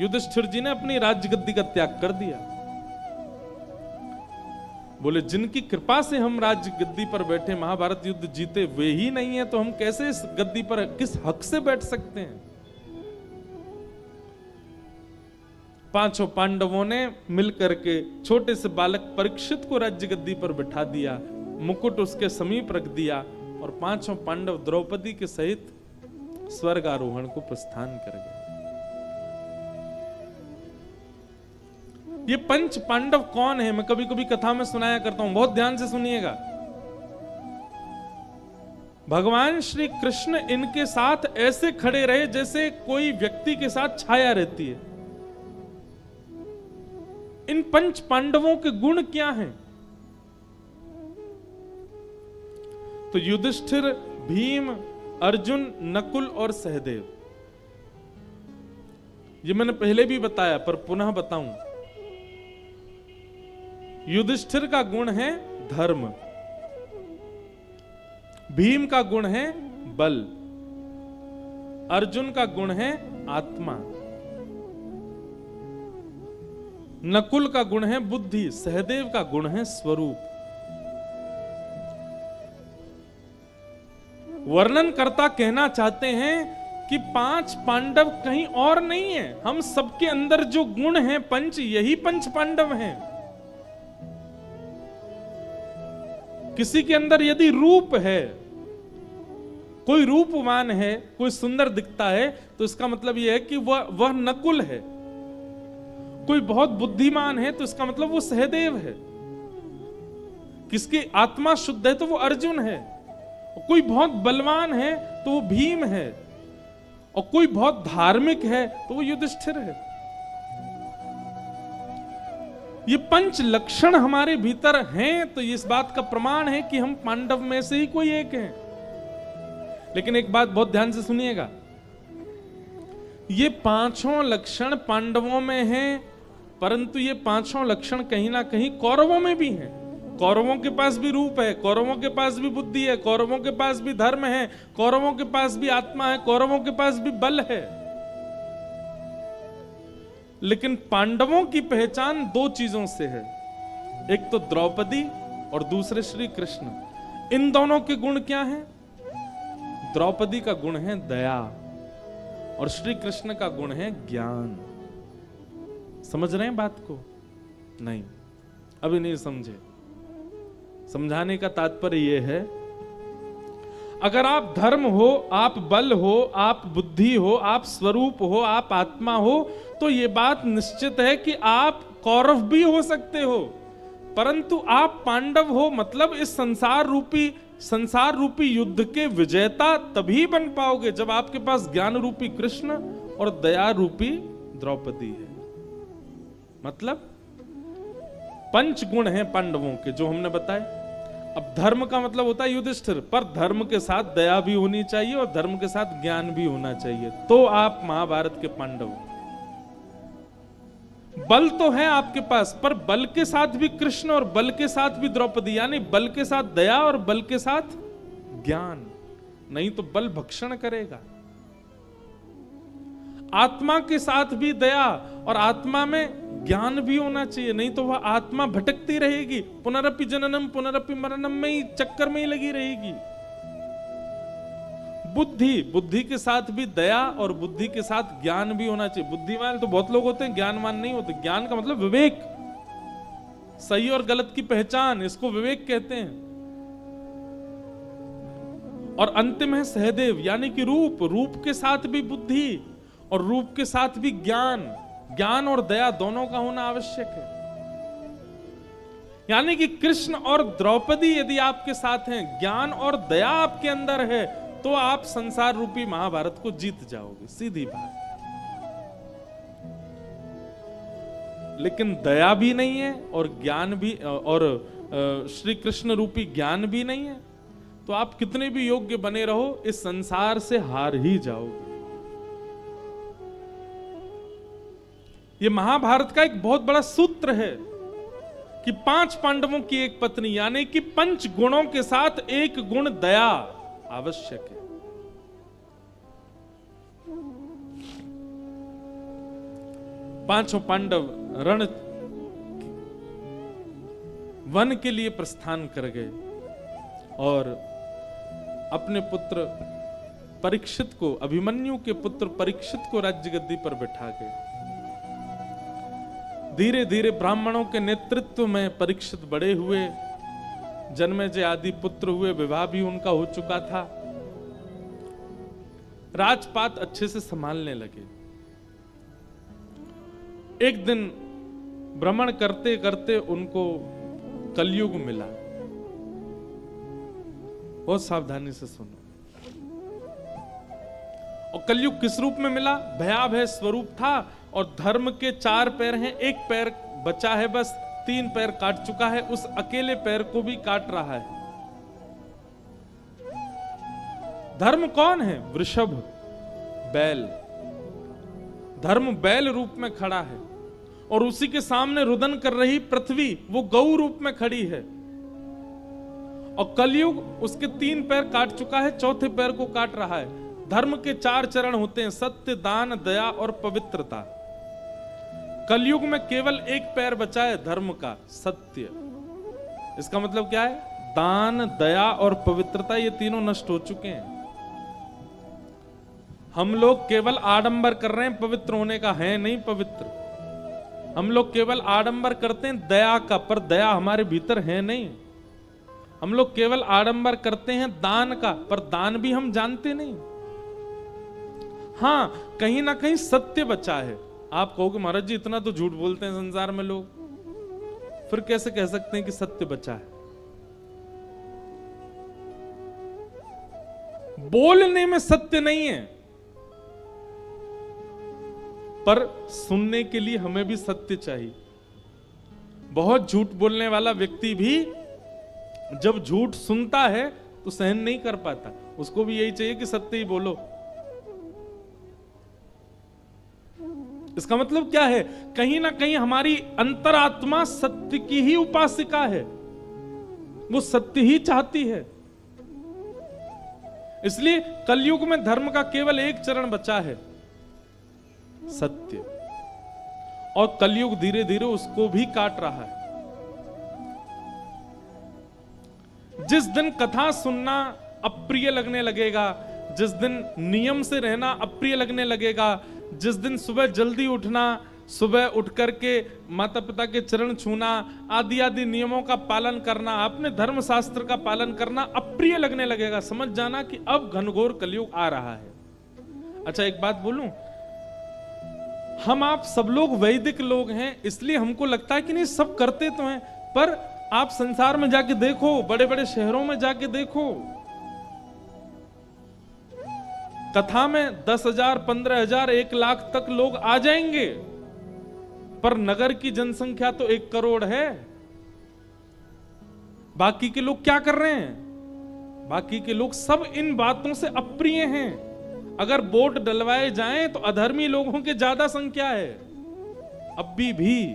युधिष्ठिर जी ने अपनी राज्य गद्दी का त्याग कर दिया। बोले जिनकी कृपा से हम राज्य गद्दी पर बैठे, महाभारत युद्ध जीते, वे ही नहीं है तो हम कैसे इस गद्दी पर किस हक से बैठ सकते हैं? पांचों पांडवों ने मिलकर के छोटे से बालक परीक्षित को राज्य गद्दी पर बिठा दिया, मुकुट उसके समीप रख दिया, और पांचों पांडव द्रौपदी के सहित स्वर्ग आरोहण को प्रस्थान कर गए। ये पंच पांडव कौन है? मैं कभी कभी कथा में सुनाया करता हूं, बहुत ध्यान से सुनिएगा। भगवान श्री कृष्ण इनके साथ ऐसे खड़े रहे जैसे कोई व्यक्ति के साथ छाया रहती है। इन पंच पांडवों के गुण क्या हैं? तो युधिष्ठिर, भीम, अर्जुन, नकुल और सहदेव। ये मैंने पहले भी बताया पर पुनः बताऊं। युधिष्ठिर का गुण है धर्म, भीम का गुण है बल, अर्जुन का गुण है आत्मा, नकुल का गुण है बुद्धि, सहदेव का गुण है स्वरूप। वर्णन करता कहना चाहते हैं कि 5 पांडव कहीं और नहीं है, हम सबके अंदर जो गुण हैं पंच, यही 5 पांडव हैं। किसी के अंदर यदि रूप है, कोई रूपवान है, कोई सुंदर दिखता है, तो इसका मतलब यह है कि वह नकुल है। कोई बहुत बुद्धिमान है तो इसका मतलब वो सहदेव है। किसकी आत्मा शुद्ध है तो वो अर्जुन है। कोई बहुत बलवान है तो वो भीम है, और कोई बहुत धार्मिक है तो वो युधिष्ठिर है। ये 5 लक्षण हमारे भीतर हैं, तो इस बात का प्रमाण है कि हम पांडव में से ही कोई एक हैं। लेकिन एक बात बहुत ध्यान से सुनिएगा, ये 5 लक्षण पांडवों में हैं, परंतु ये 5 लक्षण कहीं ना कहीं कौरवों में भी हैं। कौरवों के पास भी रूप है, कौरवों के पास भी बुद्धि है, कौरवों के पास भी धर्म है, कौरवों के पास भी आत्मा है, कौरवों के पास भी बल है। लेकिन पांडवों की पहचान 2 चीजों से है, एक तो द्रौपदी और दूसरे श्री कृष्ण। इन दोनों के गुण क्या हैं? द्रौपदी का गुण है दया और श्री कृष्ण का गुण है ज्ञान। समझ रहे हैं बात को? नहीं, अभी नहीं समझे। समझाने का तात्पर्य यह है, अगर आप धर्म हो, आप बल हो, आप बुद्धि हो, आप स्वरूप हो, आप आत्मा हो, तो यह बात निश्चित है कि आप कौरव भी हो सकते हो, परंतु आप पांडव हो, मतलब इस संसार रूपी युद्ध के विजेता तभी बन पाओगे जब आपके पास ज्ञान रूपी कृष्ण और दया रूपी द्रौपदी है। मतलब 5 गुण हैं पांडवों के जो हमने बताए। अब धर्म का मतलब होता है युधिष्ठिर, पर धर्म के साथ दया भी होनी चाहिए और धर्म के साथ ज्ञान भी होना चाहिए, तो आप महाभारत के पांडव हो। बल तो है आपके पास, पर बल के साथ भी कृष्ण और बल के साथ भी द्रौपदी, यानी बल के साथ दया और बल के साथ ज्ञान, नहीं तो बल भक्षण करेगा। आत्मा के साथ भी दया और आत्मा में ज्ञान भी होना चाहिए, नहीं तो वह आत्मा भटकती रहेगी, पुनरपि जननम पुनरपि मरणम में ही, चक्कर में ही लगी रहेगी। बुद्धि के साथ भी दया और बुद्धि के साथ ज्ञान भी होना चाहिए। बुद्धिमान तो बहुत लोग होते हैं, ज्ञानवान नहीं होते। ज्ञान का मतलब विवेक, सही और गलत की पहचान, इसको विवेक कहते हैं। और अंतिम है सहदेव, यानी कि रूप के साथ भी बुद्धि और रूप के साथ भी ज्ञान और दया दोनों का होना आवश्यक है। यानी कि कृष्ण और द्रौपदी यदि आपके साथ हैं, ज्ञान और दया आपके अंदर है, तो आप संसार रूपी महाभारत को जीत जाओगे, सीधी बात। लेकिन दया भी नहीं है और ज्ञान भी, और श्री कृष्ण रूपी ज्ञान भी नहीं है, तो आप कितने भी योग्य बने रहो, इस संसार से हार ही जाओगे। ये महाभारत का एक बहुत बड़ा सूत्र है कि 5 पांडवों की एक पत्नी, यानी कि 5 गुणों के साथ एक गुण दया आवश्यक है। पांचों पांडव वन के लिए प्रस्थान कर गए और अपने पुत्र परीक्षित को, अभिमन्यु के पुत्र परीक्षित को राज्य गद्दी पर बैठा गए। धीरे धीरे ब्राह्मणों के नेतृत्व में परीक्षित बड़े हुए, जन्मेजय आदि पुत्र हुए, विवाह भी उनका हो चुका था, राजपाट अच्छे से संभालने लगे। एक दिन भ्रमण करते करते उनको कलयुग मिला। बहुत सावधानी से सुनो। और कलयुग किस रूप में मिला? भयाभय स्वरूप था, और धर्म के 4 पैर हैं, एक पैर बचा है, बस 3 पैर काट चुका है, उस अकेले पैर को भी काट रहा है। धर्म कौन है? वृषभ, बैल। धर्म बैल रूप में खड़ा है, और उसी के सामने रुदन कर रही पृथ्वी, वो गौ रूप में खड़ी है। और कलयुग उसके 3 पैर काट चुका है, चौथे पैर को काट रहा है। धर्म के 4 चरण होते हैं, सत्य, दान, दया और पवित्रता। कलयुग में केवल एक पैर बचा है धर्म का, सत्य। इसका मतलब क्या है? दान, दया और पवित्रता, ये तीनों नष्ट हो चुके हैं। हम लोग केवल आडंबर कर रहे हैं पवित्र होने का, है नहीं पवित्र। हम लोग केवल आडंबर करते हैं दया का, पर दया हमारे भीतर है नहीं। हम लोग केवल आडंबर करते हैं दान का, पर दान भी हम जानते नहीं। हाँ, कहीं ना कहीं सत्य बचा है। आप कहोगे महाराज जी इतना तो झूठ बोलते हैं संसार में लोग, फिर कैसे कह सकते हैं कि सत्य बचा है? बोलने में सत्य नहीं है, पर सुनने के लिए हमें भी सत्य चाहिए। बहुत झूठ बोलने वाला व्यक्ति भी जब झूठ सुनता है तो सहन नहीं कर पाता, उसको भी यही चाहिए कि सत्य ही बोलो। इसका मतलब क्या है? कहीं ना कहीं हमारी अंतरात्मा सत्य की ही उपासिका है, वो सत्य ही चाहती है। इसलिए कलयुग में धर्म का केवल एक चरण बचा है, सत्य। और कलयुग धीरे धीरे उसको भी काट रहा है। जिस दिन कथा सुनना अप्रिय लगने लगेगा, जिस दिन नियम से रहना अप्रिय लगने लगेगा, जिस दिन सुबह जल्दी उठना, सुबह उठ करके माता पिता के चरण छूना आदि आदि नियमों का पालन करना, अपने धर्म शास्त्र का पालन करना अप्रिय लगने लगेगा, समझ जाना कि अब घनघोर कलयुग आ रहा है। अच्छा एक बात बोलूं, हम आप सब लोग वैदिक लोग हैं, इसलिए हमको लगता है कि नहीं सब करते तो हैं, पर आप संसार में जाके देखो, बड़े बड़े शहरों में जाके देखो, कथा में 10,000, 15,000, 1 लाख तक लोग आ जाएंगे, पर नगर की जनसंख्या तो 1 करोड़ है। बाकी के लोग क्या कर रहे हैं? बाकी के लोग सब इन बातों से अप्रिय हैं। अगर वोट डलवाए जाएं तो अधर्मी लोगों की ज्यादा संख्या है अभी भी।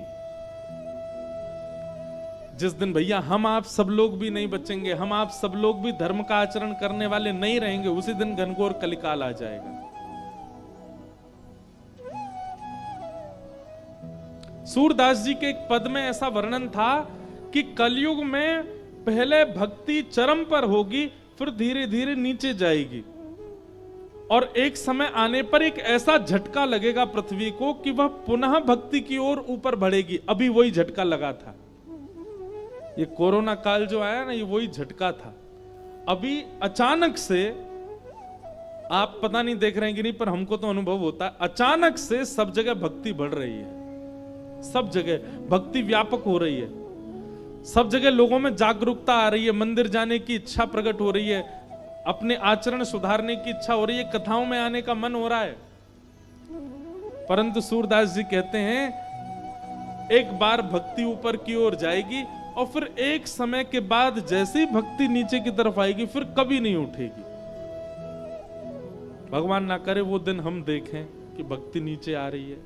जिस दिन भैया हम आप सब लोग भी नहीं बचेंगे, हम आप सब लोग भी धर्म का आचरण करने वाले नहीं रहेंगे, उसी दिन घनघोर कलिकाल आ जाएगा। सूरदास जी के एक पद में ऐसा वर्णन था कि कलयुग में पहले भक्ति चरम पर होगी, फिर धीरे धीरे नीचे जाएगी, और एक समय आने पर एक ऐसा झटका लगेगा पृथ्वी को कि वह पुनः भक्ति की ओर ऊपर बढ़ेगी। अभी वही झटका लगा था, ये कोरोना काल जो आया ना, ये वही झटका था। अभी अचानक से, आप पता नहीं देख रहे हैं कि नहीं, पर हमको तो अनुभव होता है, अचानक से सब जगह भक्ति बढ़ रही है, सब जगह भक्ति व्यापक हो रही है, सब जगह लोगों में जागरूकता आ रही है, मंदिर जाने की इच्छा प्रकट हो रही है, अपने आचरण सुधारने की इच्छा हो रही है, कथाओं में आने का मन हो रहा है। परंतु सूरदास जी कहते हैं एक बार भक्ति ऊपर की ओर जाएगी और फिर एक समय के बाद जैसे ही भक्ति नीचे की तरफ आएगी फिर कभी नहीं उठेगी। भगवान ना करे वो दिन हम देखें कि भक्ति नीचे आ रही है,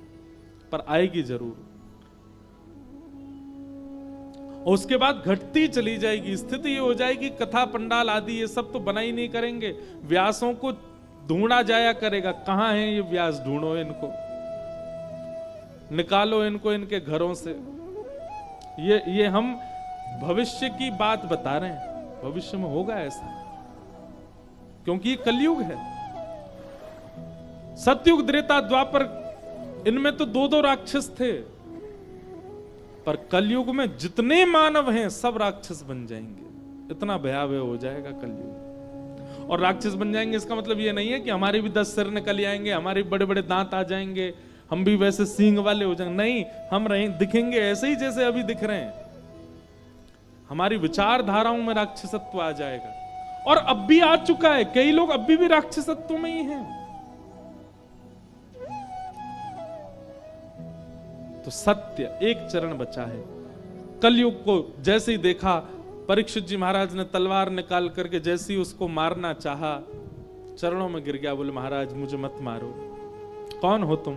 पर आएगी जरूर। और उसके बाद घटती चली जाएगी। स्थिति ये हो जाएगी, कथा पंडाल आदि ये सब तो बना ही नहीं करेंगे, व्यासों को ढूंढा जाया करेगा। कहां है ये व्यास? ढूंढो इनको, निकालो इनको इनके घरों से। ये हम भविष्य की बात बता रहे हैं, भविष्य में होगा ऐसा, क्योंकि ये कलयुग है। सतयुग, त्रेता, द्वापर, इनमें तो 2-2 राक्षस थे, पर कलयुग में जितने मानव हैं सब राक्षस बन जाएंगे। इतना भयावह हो जाएगा कलयुग। और राक्षस बन जाएंगे इसका मतलब ये नहीं है कि हमारे भी 10 सिर निकल आएंगे, हमारे बड़े बड़े दांत आ जाएंगे, हम भी वैसे सींग वाले हो जाएंगे। नहीं, हम दिखेंगे ऐसे ही जैसे अभी दिख रहे हैं। हमारी विचारधाराओं में राक्षसत्व आ जाएगा, और अब भी आ चुका है। कई लोग अभी भी राक्षसत्व में ही हैं। तो सत्य एक चरण बचा है। कलयुग को जैसे ही देखा, परीक्षित जी महाराज ने तलवार निकाल करके जैसे ही उसको मारना चाहा, चरणों में गिर गया। बोले महाराज मुझे मत मारो। कौन हो तुम?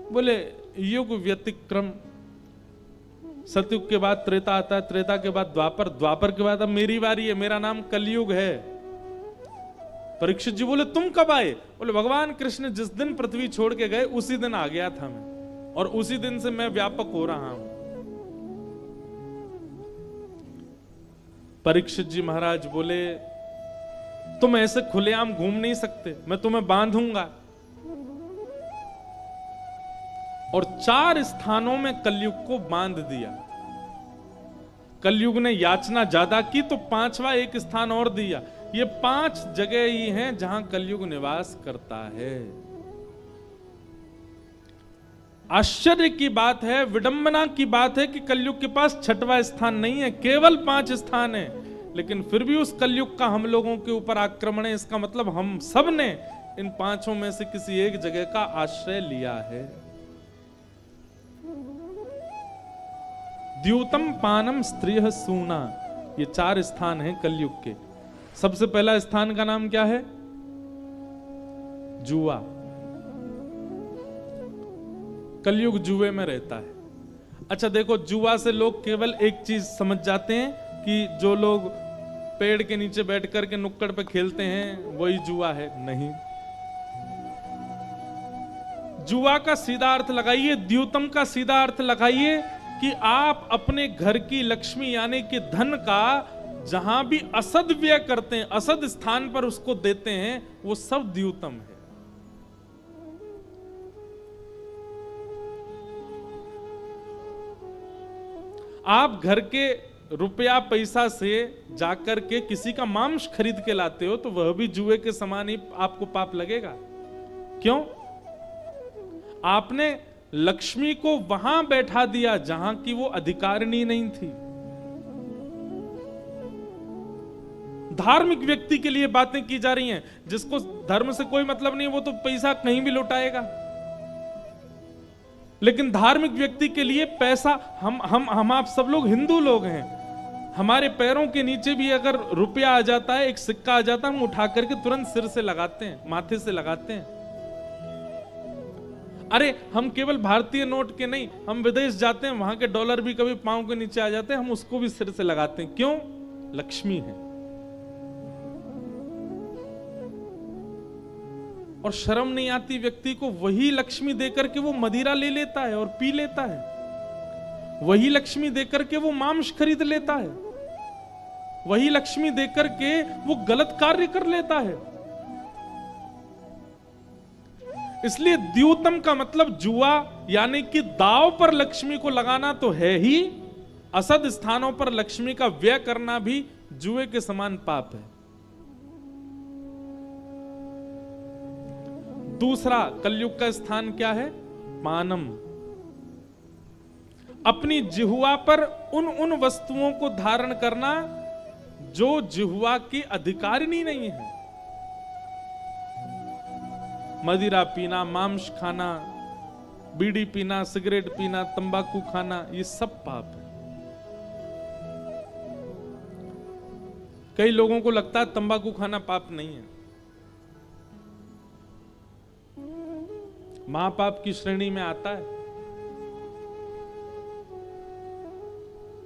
बोले युग व्यतिक्रम, सतयुग के बाद त्रेता आता है, त्रेता के बाद द्वापर, द्वापर के बाद अब मेरी बारी है, मेरा नाम कलयुग है। परीक्षित जी बोले तुम कब आए? बोले भगवान कृष्ण जिस दिन पृथ्वी छोड़ के गए उसी दिन आ गया था मैं, और उसी दिन से मैं व्यापक हो रहा हूं। परीक्षित जी महाराज बोले तुम ऐसे खुलेआम घूम नहीं सकते, मैं तुम्हें बांधूंगा। और 4 स्थानों में कलयुग को बांध दिया। कलयुग ने याचना ज्यादा की तो 5वां एक स्थान और दिया। ये 5 जगह ही हैं जहां कलयुग निवास करता है। आश्चर्य की बात है, विडंबना की बात है कि कलयुग के पास 6वां स्थान नहीं है, केवल 5 स्थान है। लेकिन फिर भी उस कलयुग का हम लोगों के ऊपर आक्रमण है। इसका मतलब हम सब ने इन 5 में से किसी एक जगह का आश्रय लिया है। द्यूतम पानम स्त्रियः सूना, ये 4 स्थान हैं कलयुग के। सबसे पहला स्थान का नाम क्या है? जुआ। कलयुग जुए में रहता है। अच्छा देखो, जुआ से लोग केवल एक चीज समझ जाते हैं कि जो लोग पेड़ के नीचे बैठ करके नुक्कड़ पे खेलते हैं वही जुआ है। नहीं, जुआ का सीधा अर्थ लगाइए, द्यूतम का सीधा अर्थ लगाइए कि आप अपने घर की लक्ष्मी यानी कि धन का जहां भी असद व्यय करते हैं, असद स्थान पर उसको देते हैं, वो सब द्यूतम है। आप घर के रुपया पैसा से जाकर के किसी का मांस खरीद के लाते हो तो वह भी जुए के समान ही आपको पाप लगेगा। क्यों? आपने लक्ष्मी को वहां बैठा दिया जहां की वो अधिकारिणी नहीं थी। धार्मिक व्यक्ति के लिए बातें की जा रही हैं। जिसको धर्म से कोई मतलब नहीं, वो तो पैसा कहीं भी लौटाएगा। लेकिन धार्मिक व्यक्ति के लिए पैसा, हम आप सब लोग हिंदू लोग हैं, हमारे पैरों के नीचे भी अगर रुपया आ जाता है, एक सिक्का आ जाता है, हम उठा करके तुरंत सिर से लगाते हैं, माथे से लगाते हैं। अरे हम केवल भारतीय नोट के नहीं, हम विदेश जाते हैं, वहां के डॉलर भी कभी पांव के नीचे आ जाते हैं, हम उसको भी सिर से लगाते हैं। क्यों? लक्ष्मी है। और शर्म नहीं आती व्यक्ति को, वही लक्ष्मी देकर के वो मदिरा ले लेता है और पी लेता है। वही लक्ष्मी देकर के वो मांस खरीद लेता है। वही लक्ष्मी देकर के वो गलत कार्य कर लेता है। इसलिए द्यूतम का मतलब जुआ यानी कि दांव पर लक्ष्मी को लगाना तो है ही, असद स्थानों पर लक्ष्मी का व्यय करना भी जुए के समान पाप है। दूसरा कलयुग का स्थान क्या है? पानम। अपनी जिह्वा पर उन वस्तुओं को धारण करना जो जिह्वा की अधिकारिणी नहीं है। मदिरा पीना, मांस खाना, बीड़ी पीना, सिगरेट पीना, तंबाकू खाना, ये सब पाप है। कई लोगों को लगता है तंबाकू खाना पाप नहीं है। महापाप की श्रेणी में आता है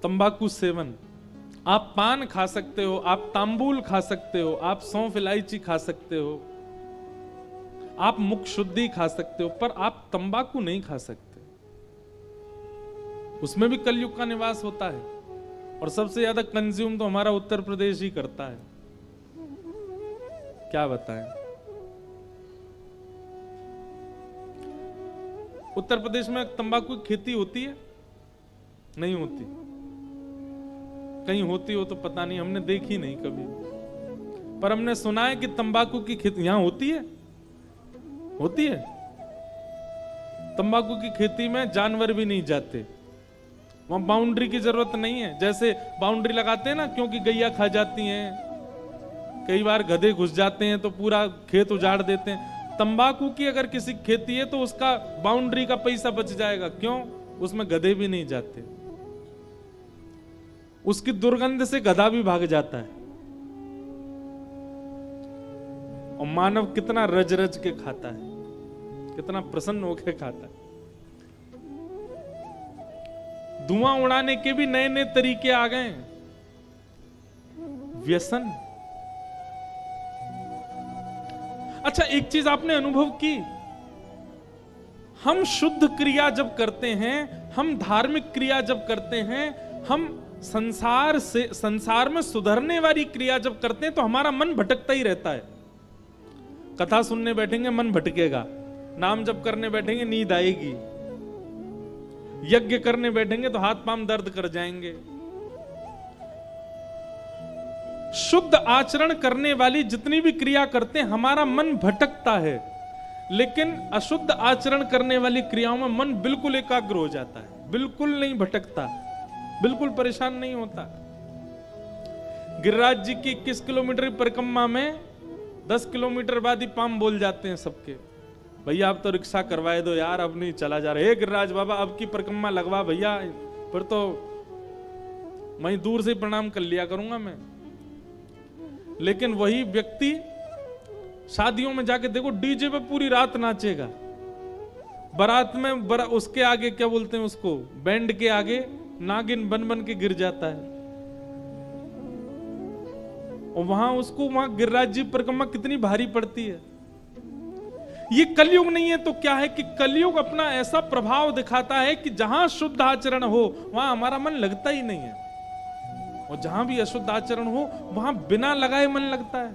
तंबाकू सेवन। आप पान खा सकते हो, आप तांबूल खा सकते हो, आप सौंफ इलायची खा सकते हो, आप मुख शुद्धि खा सकते हो, पर आप तंबाकू नहीं खा सकते। उसमें भी कलयुग का निवास होता है। और सबसे ज्यादा कंज्यूम तो हमारा उत्तर प्रदेश ही करता है। क्या बताएं? उत्तर प्रदेश में तंबाकू की खेती होती है? नहीं होती। कहीं होती हो तो पता नहीं, हमने देखी नहीं कभी। पर हमने सुना है कि तंबाकू की खेती यहां होती है। होती है। तंबाकू की खेती में जानवर भी नहीं जाते। वहां बाउंड्री की जरूरत नहीं है। जैसे बाउंड्री लगाते हैं ना, क्योंकि गैया खा जाती हैं, कई बार गधे घुस जाते हैं तो पूरा खेत उजाड़ देते हैं। तंबाकू की अगर किसी खेती है तो उसका बाउंड्री का पैसा बच जाएगा। क्यों? उसमें गधे भी नहीं जाते। उसकी दुर्गंध से गधा भी भाग जाता है। और मानव कितना रज रज के खाता है, कितना प्रसन्न होकर खाता है। धुआं उड़ाने के भी नए नए तरीके आ गए। व्यसन। अच्छा, एक चीज आपने अनुभव की, हम शुद्ध क्रिया जब करते हैं, हम धार्मिक क्रिया जब करते हैं, हम संसार में सुधरने वाली क्रिया जब करते हैं तो हमारा मन भटकता ही रहता है। कथा सुनने बैठेंगे मन भटकेगा, नाम जप करने बैठेंगे नींद आएगी, यज्ञ करने बैठेंगे तो हाथ पांव दर्द कर जाएंगे। शुद्ध आचरण करने वाली जितनी भी क्रिया करते हैं हमारा मन भटकता है, लेकिन अशुद्ध आचरण करने वाली क्रियाओं में मन बिल्कुल एकाग्र हो जाता है, बिल्कुल नहीं भटकता, बिल्कुल परेशान नहीं होता। गिरिराज जी की 21 किलोमीटर परिक्रमा में 10 किलोमीटर बाद ही पाम बोल जाते हैं सबके, भैया अब तो रिक्शा करवाए दो यार, अब नहीं चला जा रहा है। गिरिराज बाबा अब की परिक्रमा लगवा भैया, फिर तो मैं दूर से प्रणाम कर लिया करूंगा मैं। लेकिन वही व्यक्ति शादियों में जाके देखो डीजे पे पूरी रात नाचेगा, बारात में उसके आगे क्या बोलते हैं उसको, बैंड के आगे नागिन बन बन के गिर जाता है। और वहां गिरिराज जी परिक्रमा कितनी भारी पड़ती है। ये कलयुग नहीं है तो क्या है कि कलयुग अपना ऐसा प्रभाव दिखाता है कि जहां शुद्ध आचरण हो वहां हमारा मन लगता ही नहीं है, और जहां भी अशुद्ध आचरण हो वहां बिना लगाए मन लगता है,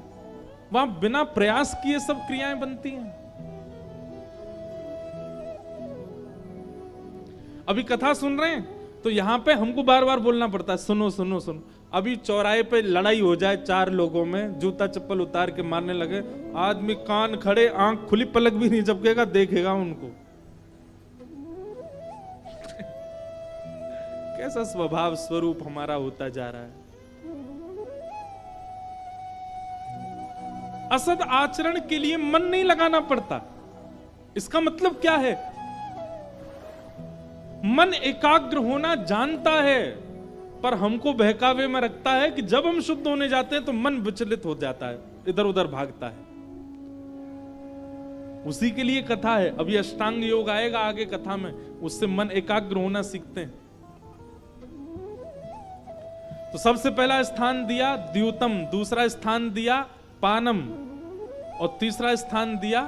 वहां बिना प्रयास किए सब क्रियाएं बनती हैं। अभी कथा सुन रहे हैं तो यहां पे हमको बार बार बोलना पड़ता है, सुनो सुनो सुनो। अभी चौराहे पे लड़ाई हो जाए 4 लोगों में, जूता चप्पल उतार के मारने लगे, आदमी कान खड़े आंख खुली पलक भी नहीं झपकेगा, देखेगा उनको। कैसा स्वभाव स्वरूप हमारा होता जा रहा है। असद आचरण के लिए मन नहीं लगाना पड़ता। इसका मतलब क्या है? मन एकाग्र होना जानता है, पर हमको बहकावे में रखता है कि जब हम शुद्ध होने जाते हैं तो मन विचलित हो जाता है, इधर उधर भागता है। उसी के लिए कथा है। अभी अष्टांग योग आएगा आगे कथा में, उससे मन एकाग्र होना सीखते हैं। तो सबसे पहला स्थान दिया द्यूतम, दूसरा स्थान दिया पानम, और तीसरा स्थान दिया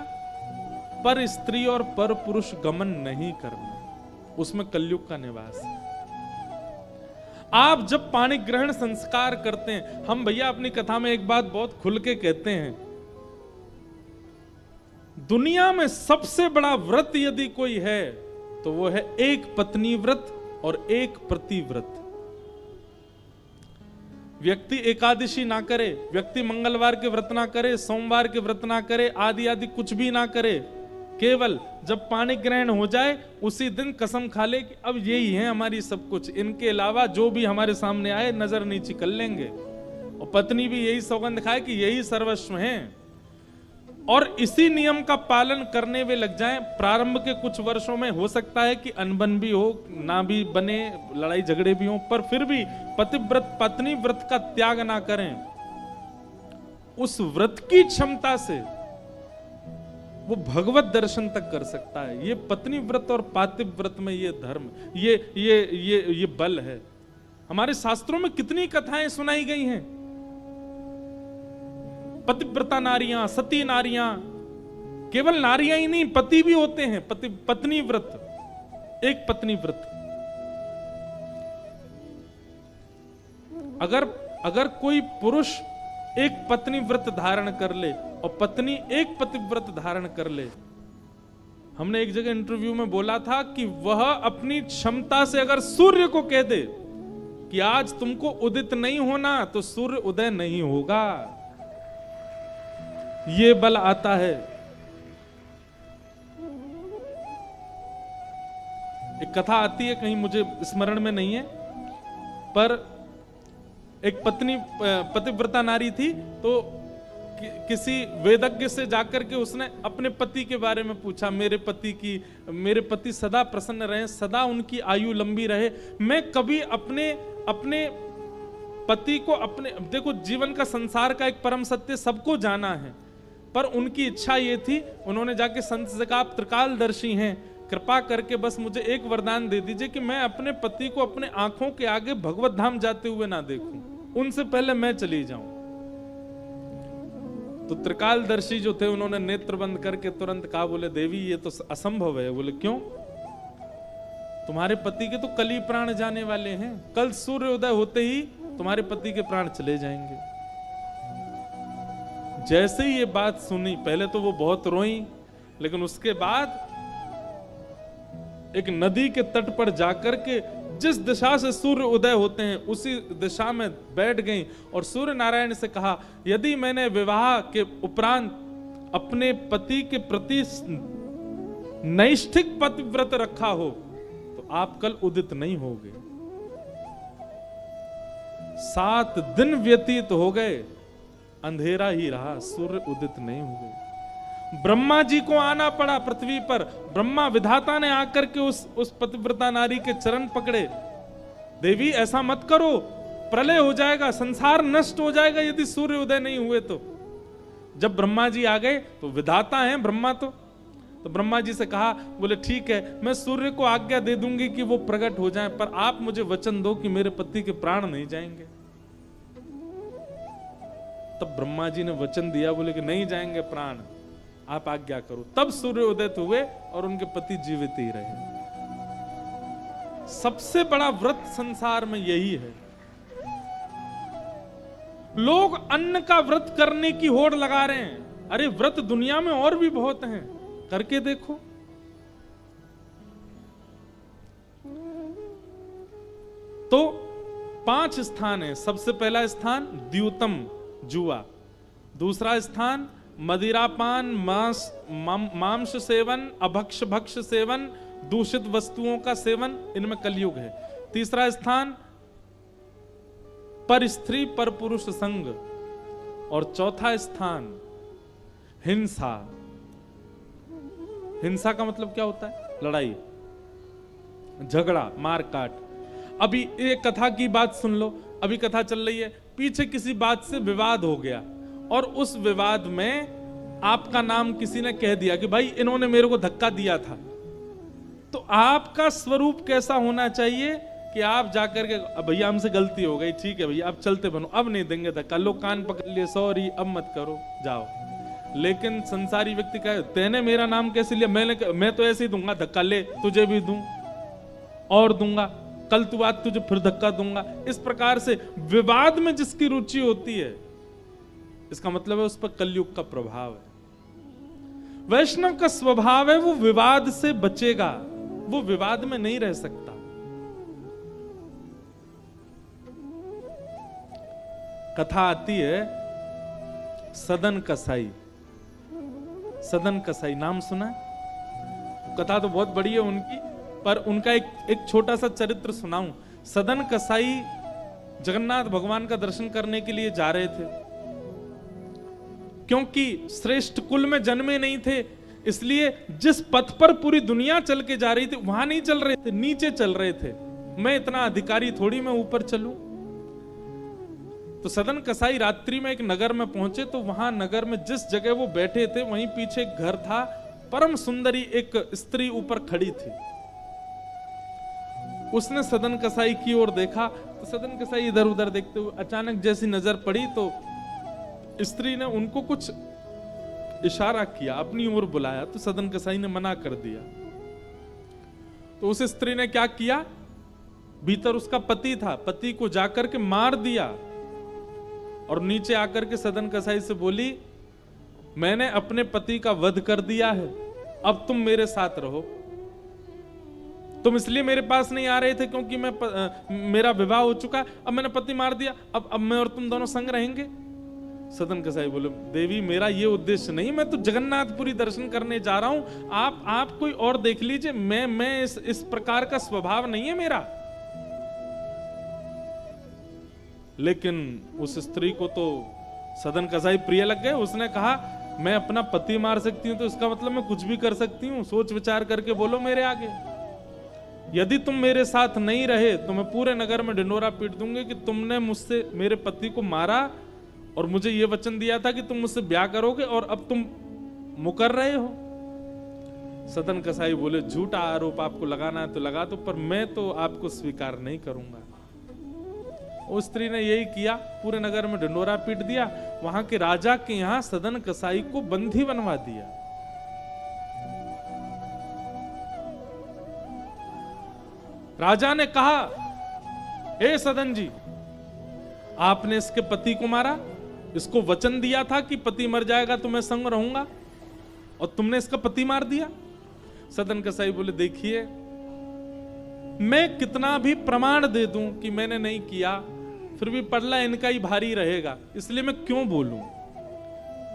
पर स्त्री और पर पुरुष गमन नहीं करना। उसमें कलयुग का निवास है। आप जब पाणी ग्रहण संस्कार करते हैं, हम भैया अपनी कथा में एक बात बहुत खुल के कहते हैं, दुनिया में सबसे बड़ा व्रत यदि कोई है तो वो है एक पत्नी व्रत और एक प्रतिव्रत। व्यक्ति एकादशी ना करे, व्यक्ति मंगलवार के व्रत ना करे, सोमवार के व्रत ना करे, आदि आदि कुछ भी ना करे, केवल जब पाणी ग्रहण हो जाए उसी दिन कसम खा ले कि अब यही है हमारी सब कुछ, इनके अलावा जो भी हमारे सामने आए नजर नीची कर लेंगे। और पत्नी भी यही सौगंध खाए कि यही सर्वस्व है, और इसी नियम का पालन करने वे लग जाएं। प्रारंभ के कुछ वर्षों में हो सकता है कि अनबन भी हो, ना भी बने, लड़ाई झगड़े भी हो, पर फिर भी पतिव्रत पत्नी व्रत का त्याग ना करें। उस व्रत की क्षमता से वो भगवत दर्शन तक कर सकता है। ये पत्नी व्रत और पातिव्रत व्रत में ये धर्म, ये बल है। हमारे शास्त्रों में कितनी कथाएं सुनाई गई हैं। पतिव्रता नारियां, सती नारियां, केवल नारियां ही नहीं पति भी होते हैं। पत्नी व्रत, एक पत्नी व्रत। अगर कोई पुरुष एक पत्नी व्रत धारण कर ले और पत्नी एक पतिव्रत धारण कर ले, हमने एक जगह इंटरव्यू में बोला था कि वह अपनी क्षमता से अगर सूर्य को कह दे कि आज तुमको उदित नहीं होना तो सूर्य उदय नहीं होगा। ये बल आता है। एक कथा आती है, कहीं मुझे स्मरण में नहीं है, पर एक पतिव्रता नारी थी, तो किसी वेदज्ञ से जाकर के उसने अपने पति के बारे में पूछा, मेरे पति सदा प्रसन्न रहे, सदा उनकी आयु लंबी रहे। मैं कभी अपने पति को देखो जीवन का संसार का एक परम सत्य सबको जाना है, पर उनकी इच्छा ये थी, उन्होंने जाके संत से कहा, आप त्रिकालदर्शी हैं, कृपा करके बस मुझे एक वरदान दे दीजिए कि मैं अपने पति को अपने आंखों के आगे भगवत धाम जाते हुए ना देखूं, उनसे पहले मैं चली जाऊं। तो त्रिकालदर्शी जो थे उन्होंने नेत्र बंद करके तुरंत कहा, बोले देवी ये तो असंभव है। बोले क्यों? तुम्हारे पति के तो कल ही प्राण जाने वाले हैं, कल सूर्योदय होते ही तुम्हारे पति के प्राण चले जाएंगे। जैसे ही ये बात सुनी, पहले तो वो बहुत रोई, लेकिन उसके बाद एक नदी के तट पर जाकर के जिस दिशा से सूर्य उदय होते हैं उसी दिशा में बैठ गई और सूर्य नारायण से कहा, यदि मैंने विवाह के उपरांत अपने पति के प्रति नैष्ठिक पतिव्रत रखा हो तो आप कल उदित नहीं होगे। 7 दिन व्यतीत हो गए, अंधेरा ही रहा, सूर्य उदित नहीं हुए। ब्रह्मा जी को आना पड़ा पृथ्वी पर। ब्रह्मा विधाता ने आकर के उस पतिव्रता नारी के चरण पकड़े, देवी ऐसा मत करो, प्रलय हो जाएगा, संसार नष्ट हो जाएगा यदि सूर्य उदय नहीं हुए तो। जब ब्रह्मा जी आ गए तो विधाता हैं ब्रह्मा तो ब्रह्मा जी से कहा, बोले ठीक है, मैं सूर्य को आज्ञा दे दूंगी कि वो प्रकट हो जाएं, पर आप मुझे वचन दो कि मेरे पति के प्राण नहीं जाएंगे। तब ब्रह्मा जी ने वचन दिया, बोले कि नहीं जाएंगे प्राण, आप आज्ञा करो। तब सूर्य उदित हुए और उनके पति जीवित ही रहे। सबसे बड़ा व्रत संसार में यही है। लोग अन्न का व्रत करने की होड़ लगा रहे हैं। अरे व्रत दुनिया में और भी बहुत हैं, करके देखो। तो 5 स्थान है। सबसे पहला स्थान द्यूतम, जुआ। दूसरा स्थान मदिरापान, मांस सेवन, अभक्ष भक्ष सेवन, दूषित वस्तुओं का सेवन, इनमें कलयुग है। तीसरा स्थान पर स्त्री पर पुरुष संग, और चौथा स्थान हिंसा। हिंसा का मतलब क्या होता है? लड़ाई, झगड़ा, मार काट। अभी एक कथा की बात सुन लो। अभी कथा चल रही है, पीछे किसी बात से विवाद हो गया और उस विवाद में आपका नाम किसी ने कह दिया कि भाई इन्होंने मेरे को धक्का दिया था। तो आपका स्वरूप कैसा होना चाहिए कि आप जाकर के, भैया हमसे गलती हो गई, ठीक है भैया अब चलते बनो, अब नहीं देंगे धक्का, लो कान पकड़ लिए, सॉरी अब मत करो, जाओ। लेकिन संसारी व्यक्ति कहे, तेने मेरा नाम कैसे लिया? मैं तो ऐसे ही दूंगा धक्का, ले तुझे भी दूं और दूंगा, कल तू आज तुझे फिर धक्का दूंगा। इस प्रकार से विवाद में जिसकी रुचि होती है, इसका मतलब है उस पर कलयुग का प्रभाव है। वैष्णव का स्वभाव है वो विवाद से बचेगा, वो विवाद में नहीं रह सकता। कथा आती है सदन कसाई। सदन कसाई नाम सुना? कथा तो बहुत बड़ी है उनकी, पर उनका एक छोटा सा चरित्र सुनाऊं। सदन कसाई जगन्नाथ भगवान का दर्शन करने के लिए जा रहे थे। क्योंकि श्रेष्ठ कुल में जन्मे नहीं थे, इसलिए जिस पथ पर पूरी दुनिया चल के जा रही थी वहां नहीं चल रहे थे, नीचे चल रहे थे। मैं इतना अधिकारी थोड़ी मैं ऊपर चलूं। तो सदन कसाई रात्रि में एक नगर में पहुंचे, तो वहां नगर में जिस जगह वो बैठे थे वहीं पीछे एक घर था। परम सुंदरी एक स्त्री ऊपर खड़ी थी। उसने सदन कसाई की ओर देखा, तो सदन कसाई इधर उधर देखते हुए अचानक जैसी नजर पड़ी तो स्त्री ने उनको कुछ इशारा किया, अपनी ओर बुलाया, तो सदन कसाई ने मना कर दिया। तो उस स्त्री ने क्या किया, भीतर उसका पति था, पति को जाकर के मार दिया और नीचे आकर के सदन कसाई से बोली, मैंने अपने पति का वध कर दिया है, अब तुम मेरे साथ रहो। तुम इसलिए मेरे पास नहीं आ रहे थे क्योंकि मेरा विवाह हो चुका, अब मैंने पति मार दिया, अब मैं और तुम दोनों संग रहेंगे। सदन कसाई बोले, देवी मेरा ये उद्देश्य नहीं, मैं तो जगन्नाथपुरी दर्शन करने जा रहा हूं, आप कोई और देख लीजिए, मैं इस प्रकार का स्वभाव नहीं है मेरा। लेकिन उस स्त्री को तो सदन कसाई प्रिय लग गए। उसने कहा, मैं अपना पति मार सकती हूं तो इसका मतलब मैं कुछ भी कर सकती हूं, सोच विचार करके बोलो मेरे आगे। यदि तुम मेरे साथ नहीं रहे तो मैं पूरे नगर में ढिंडोरा पीट दूंगी कि तुमने मुझसे मेरे पति को मारा और मुझे यह वचन दिया था कि तुम मुझसे ब्याह करोगे और अब तुम मुकर रहे हो। सदन कसाई बोले, झूठा आरोप आपको लगाना है तो लगा दो, पर मैं तो आपको स्वीकार नहीं करूंगा। उस स्त्री ने यही किया, पूरे नगर में ढिंडोरा पीट दिया, वहां के राजा के यहां सदन कसाई को बंदी बनवा दिया। राजा ने कहा, हे सदन जी, आपने इसके पति को मारा, इसको वचन दिया था कि पति मर जाएगा तो मैं संग रहूंगा, और तुमने इसका पति मार दिया। सदन कसाई बोले, देखिए मैं कितना भी प्रमाण दे दूं कि मैंने नहीं किया, फिर भी पड़ला इनका ही भारी रहेगा, इसलिए मैं क्यों बोलूं।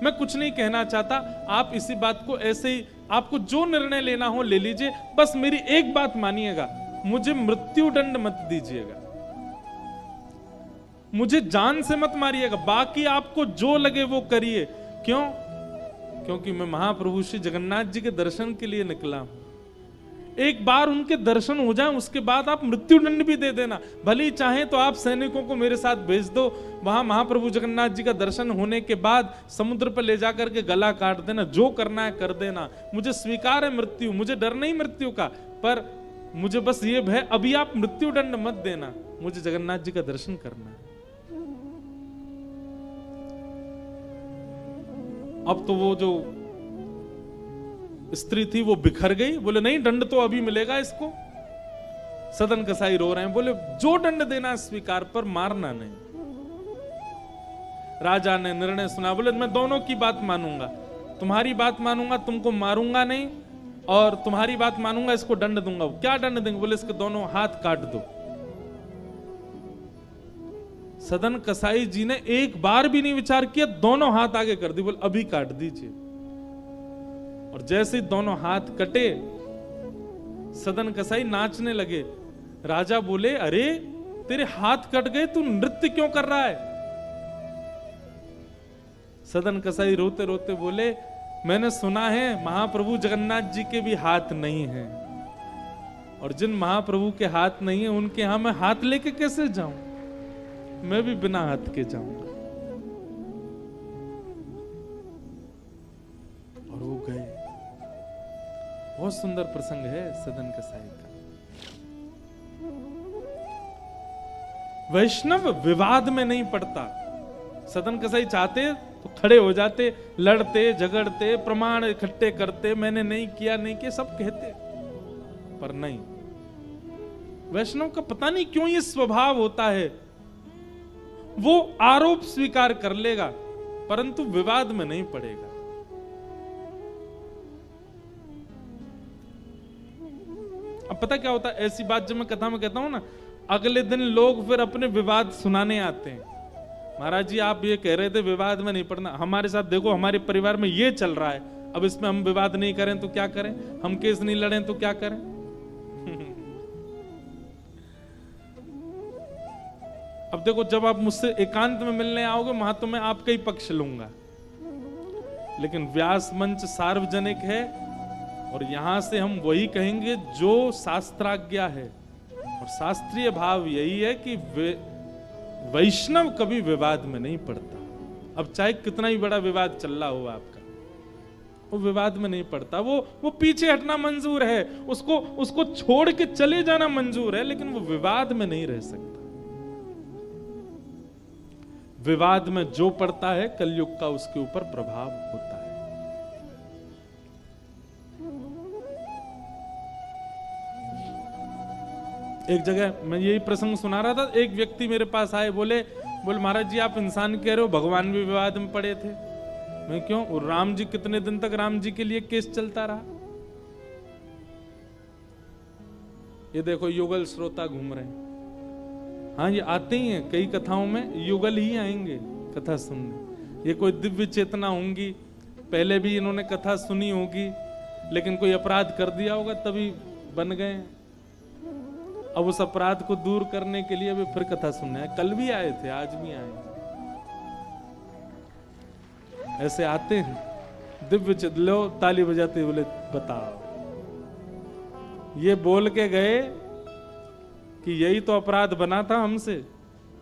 मैं कुछ नहीं कहना चाहता, आप इसी बात को ऐसे ही, आपको जो निर्णय लेना हो ले लीजिए, बस मेरी एक बात मानिएगा, मुझे मृत्यु दंड मत दीजिएगा, मुझे जान से मत मारिएगा, बाकी आपको जो लगे वो करिए। क्यों? क्योंकि मैं महाप्रभु श्री जगन्नाथ जी के दर्शन के लिए निकला हूं। एक बार उनके दर्शन हो जाए, उसके बाद आप मृत्यु दंड भी दे देना, भले ही चाहे तो आप सैनिकों को मेरे साथ भेज दो, वहां महाप्रभु जगन्नाथ जी का दर्शन होने के बाद समुद्र पर ले जाकर के गला काट देना, जो करना है कर देना, मुझे स्वीकार है मृत्यु, मुझे डर नहीं मृत्यु का, पर मुझे बस ये भय, अभी आप मृत्यु दंड मत देना, मुझे जगन्नाथ जी का दर्शन करना है। अब तो वो जो स्त्री थी वो बिखर गई, बोले नहीं, दंड तो अभी मिलेगा इसको। सदन कसाई रो रहे हैं, बोले जो दंड देना स्वीकार, पर मारना नहीं। राजा ने निर्णय सुना, बोले मैं दोनों की बात मानूंगा, तुम्हारी बात मानूंगा, तुमको मारूंगा नहीं, और तुम्हारी बात मानूंगा, इसको दंड दूंगा। क्या दंड देंगे? बोले इसके दोनों हाथ काट दो। सदन कसाई जी ने एक बार भी नहीं विचार किया, दोनों हाथ आगे कर दी, बोले अभी काट दीजिए। और जैसे ही दोनों हाथ कटे, सदन कसाई नाचने लगे। राजा बोले, अरे तेरे हाथ कट गए, तू नृत्य क्यों कर रहा है? सदन कसाई रोते रोते बोले, मैंने सुना है महाप्रभु जगन्नाथ जी के भी हाथ नहीं हैं, और जिन महाप्रभु के हाथ नहीं है उनके यहां मैं हाथ लेके कैसे जाऊं? मैं भी बिना हाथ के जाऊंगा। और वो गए। बहुत सुंदर प्रसंग है सदन कसाई का। वैष्णव विवाद में नहीं पड़ता। सदन कसाई चाहते तो खड़े हो जाते, लड़ते झगड़ते, प्रमाण इकट्ठे करते, मैंने नहीं किया नहीं किया सब कहते, पर नहीं। वैष्णव का पता नहीं क्यों ये स्वभाव होता है, वो आरोप स्वीकार कर लेगा परंतु विवाद में नहीं पड़ेगा। अब पता क्या होता है, ऐसी बात जब मैं कथा में कहता हूं ना, अगले दिन लोग फिर अपने विवाद सुनाने आते हैं। महाराज जी आप ये कह रहे थे विवाद में नहीं पड़ना, हमारे साथ देखो हमारे परिवार में ये चल रहा है, अब इसमें हम विवाद नहीं करें तो क्या करें, हम केस नहीं लड़ें तो क्या करें। अब देखो जब आप मुझसे एकांत में मिलने आओगे वहां तो मैं आपका ही पक्ष लूंगा, लेकिन व्यास मंच सार्वजनिक है और यहां से हम वही कहेंगे जो शास्त्राज्ञा है। और शास्त्रीय भाव यही है कि वैष्णव कभी विवाद में नहीं पड़ता। अब चाहे कितना ही बड़ा विवाद चल रहा हो आपका, वो विवाद में नहीं पड़ता। वो पीछे हटना मंजूर है, उसको छोड़ के चले जाना मंजूर है, लेकिन वो विवाद में नहीं रह सकता। विवाद में जो पड़ता है कलयुग का उसके ऊपर प्रभाव होता है। एक जगह मैं यही प्रसंग सुना रहा था, एक व्यक्ति मेरे पास आए, बोले महाराज जी आप इंसान कह रहे हो, भगवान भी विवाद में पड़े थे। मैं क्यों? और राम जी कितने दिन तक राम जी के लिए केस चलता रहा। ये देखो युगल श्रोता घूम रहे हैं। हाँ ये आते ही हैं, कई कथाओं में युगल ही आएंगे कथा सुनने। ये कोई दिव्य चेतना होंगी, पहले भी इन्होंने कथा सुनी होगी, लेकिन कोई अपराध कर दिया होगा तभी बन गए। अब उस अपराध को दूर करने के लिए अभी फिर कथा सुनने आए। कल भी आए थे, आज भी आए। ऐसे आते हैं दिव्य चेत, लो ताली बजाते बोले बताओ, ये बोल के गए कि यही तो अपराध बना था हमसे,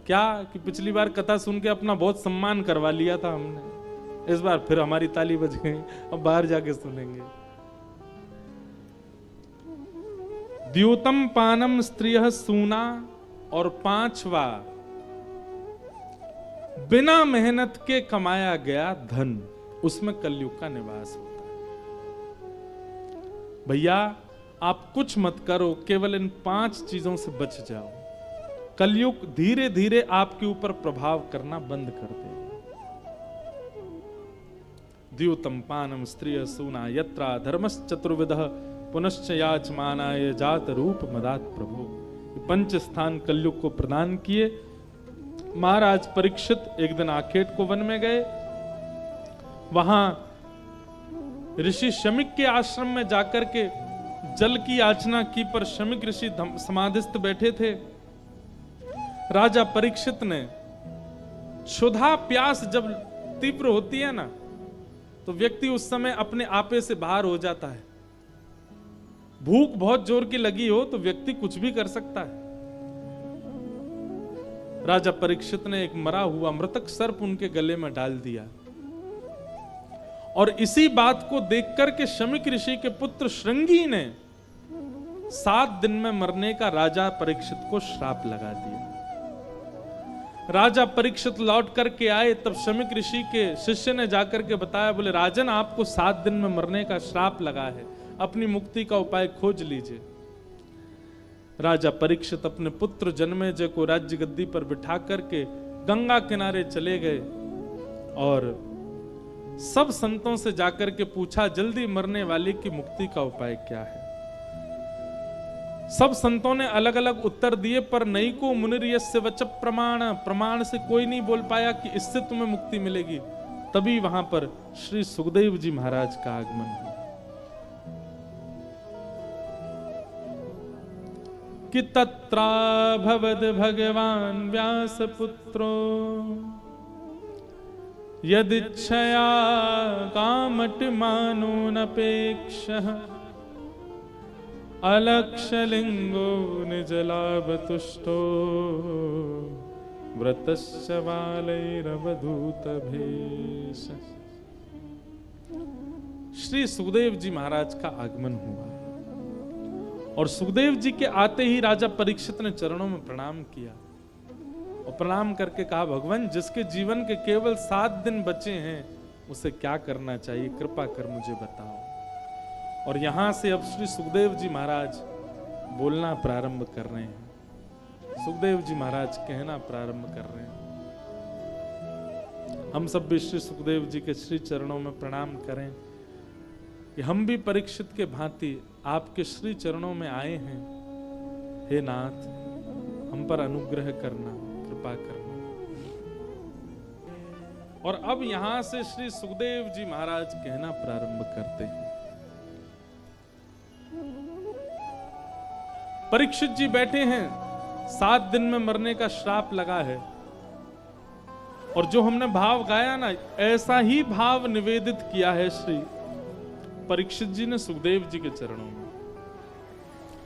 क्या कि पिछली बार कथा सुन के अपना बहुत सम्मान करवा लिया था हमने, इस बार फिर हमारी ताली बज गई, अब बाहर जाके सुनेंगे। द्यूतम पानम स्त्रियः सूना, और पांचवा बिना मेहनत के कमाया गया धन, उसमें कलयुग का निवास होता है। भैया आप कुछ मत करो, केवल इन 5 चीजों से बच जाओ। कलयुग धीरे धीरे आपके ऊपर प्रभाव करना बंद कर देगा। द्यूतम पानम स्त्रिय सूना यत्रा धर्मस् चतुर्विधः पुनश्च याचमानाय जात रूप मदात प्रभु। 5 स्थान कलयुग को प्रदान किए। महाराज परीक्षित एक दिन आखेट को वन में गए। वहां ऋषि शमिक के आश्रम में जाकर के जल की याचना की, पर शमिक ऋषि समाधिस्थ बैठे थे। राजा परीक्षित ने, क्षुधा प्यास जब तीव्र होती है ना, तो व्यक्ति उस समय अपने आपे से बाहर हो जाता है। भूख बहुत जोर की लगी हो तो व्यक्ति कुछ भी कर सकता है। राजा परीक्षित ने एक मरा हुआ मृतक सर्प उनके गले में डाल दिया, और इसी बात को देखकर के शमिक ऋषि के पुत्र श्रृंगी ने 7 दिन में मरने का राजा परीक्षित को श्राप लगा दिया। राजा परीक्षित लौट करके आए, तब शमिक ऋषि के शिष्य ने जाकर के बताया, बोले राजन आपको 7 दिन में मरने का श्राप लगा है, अपनी मुक्ति का उपाय खोज लीजिए। राजा परीक्षित अपने पुत्र जन्मेजय को राज्य गद्दी पर बिठा करके गंगा किनारे चले गए और सब संतों से जाकर के पूछा, जल्दी मरने वाले की मुक्ति का उपाय क्या है। सब संतों ने अलग अलग उत्तर दिए, पर नहीं को मुनिर्यस्य वच प्रमाण से कोई नहीं बोल पाया कि इससे तुम्हें मुक्ति मिलेगी। तभी वहां पर श्री सुखदेव जी महाराज का आगमन हुआ कि तत्राभवद भगवान व्यास पुत्रो यदिच्छया कामट मानोनपेक्षः अलक्षलिंगो निजलाभतुष्टो व्रतस्य बालैरवधूत भेष। श्री सुखदेव जी महाराज का आगमन हुआ और सुखदेव जी के आते ही राजा परीक्षित ने चरणों में प्रणाम किया और प्रणाम करके कहा, भगवान जिसके जीवन के केवल 7 दिन बचे हैं उसे क्या करना चाहिए, कृपा कर मुझे बताओ। और यहां से अब श्री सुखदेव जी महाराज बोलना प्रारंभ कर रहे हैं। सुखदेव जी महाराज कहना प्रारंभ कर रहे हैं। हम सब भी श्री सुखदेव जी के श्री चरणों में प्रणाम करें कि हम भी परीक्षित के भांति आपके श्री चरणों में आए हैं। हे नाथ, हम पर अनुग्रह करना, कृपा करना। और अब यहां से श्री सुखदेव जी महाराज कहना प्रारंभ करते हैं। परीक्षित जी बैठे हैं, 7 दिन में मरने का श्राप लगा है, और जो हमने भाव गाया ना, ऐसा ही भाव निवेदित किया है श्री परीक्षित जी ने सुखदेव जी के चरणों में।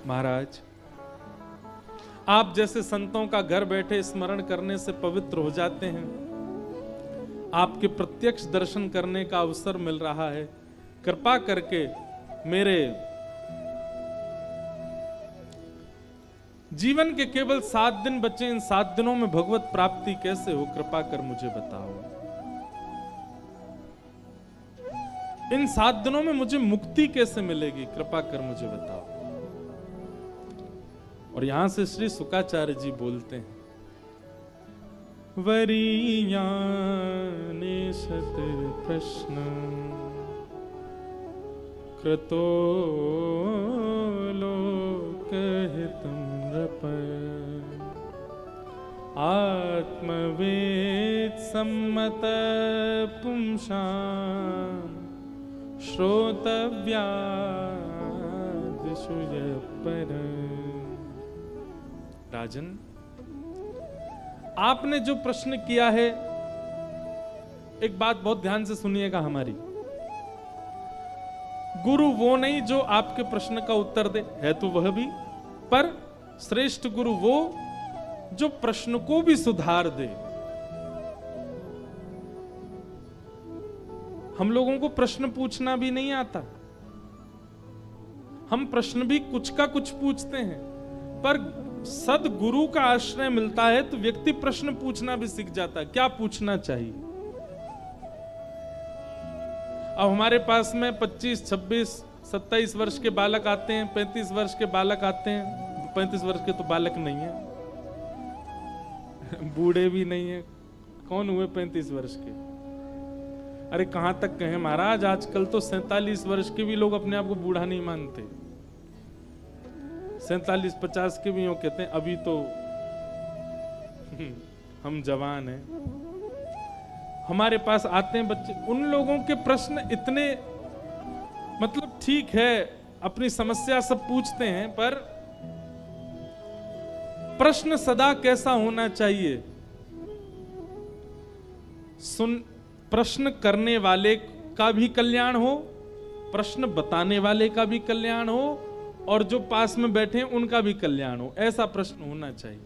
महाराज, आप जैसे संतों का घर बैठे स्मरण करने से पवित्र हो जाते हैं, आपके प्रत्यक्ष दर्शन करने का अवसर मिल रहा है। कृपा करके मेरे जीवन के केवल 7 दिन बचे, इन 7 दिनों में भगवत प्राप्ति कैसे हो, कृपा कर मुझे बताओ। इन 7 दिनों में मुझे मुक्ति कैसे मिलेगी, कृपा कर मुझे बताओ। और यहां से श्री शुकाचार्य जी बोलते हैं, वरीयाने सत प्रश्न कृतो लोकहितम् आत्मवेद सम्मत पुंसां श्रोतव्यादिषु पर। राजन, आपने जो प्रश्न किया है, एक बात बहुत ध्यान से सुनिएगा हमारी। गुरु वो नहीं जो आपके प्रश्न का उत्तर दे, है तो वह भी, पर श्रेष्ठ गुरु वो जो प्रश्न को भी सुधार दे। हम लोगों को प्रश्न पूछना भी नहीं आता, हम प्रश्न भी कुछ का कुछ पूछते हैं, पर सदगुरु का आश्रय मिलता है तो व्यक्ति प्रश्न पूछना भी सीख जाता है, क्या पूछना चाहिए। अब हमारे पास में 25, 26 27 वर्ष के बालक आते हैं, 35 वर्ष के बालक आते हैं। 35 वर्ष के तो बालक नहीं है, बूढ़े भी नहीं है, कौन हुए 35 वर्ष के? अरे कहां तक कहें महाराज, आजकल तो 47 वर्ष के भी लोग अपने आप को बूढ़ा नहीं मानते। 47-50 के भी यूं कहते हैं अभी तो हम जवान हैं। हमारे पास आते हैं बच्चे, उन लोगों के प्रश्न इतने, मतलब ठीक है अपनी समस्या सब पूछते हैं, पर प्रश्न सदा कैसा होना चाहिए? प्रश्न करने वाले का भी कल्याण हो, प्रश्न बताने वाले का भी कल्याण हो, और जो पास में बैठे हैं उनका भी कल्याण हो, ऐसा प्रश्न होना चाहिए।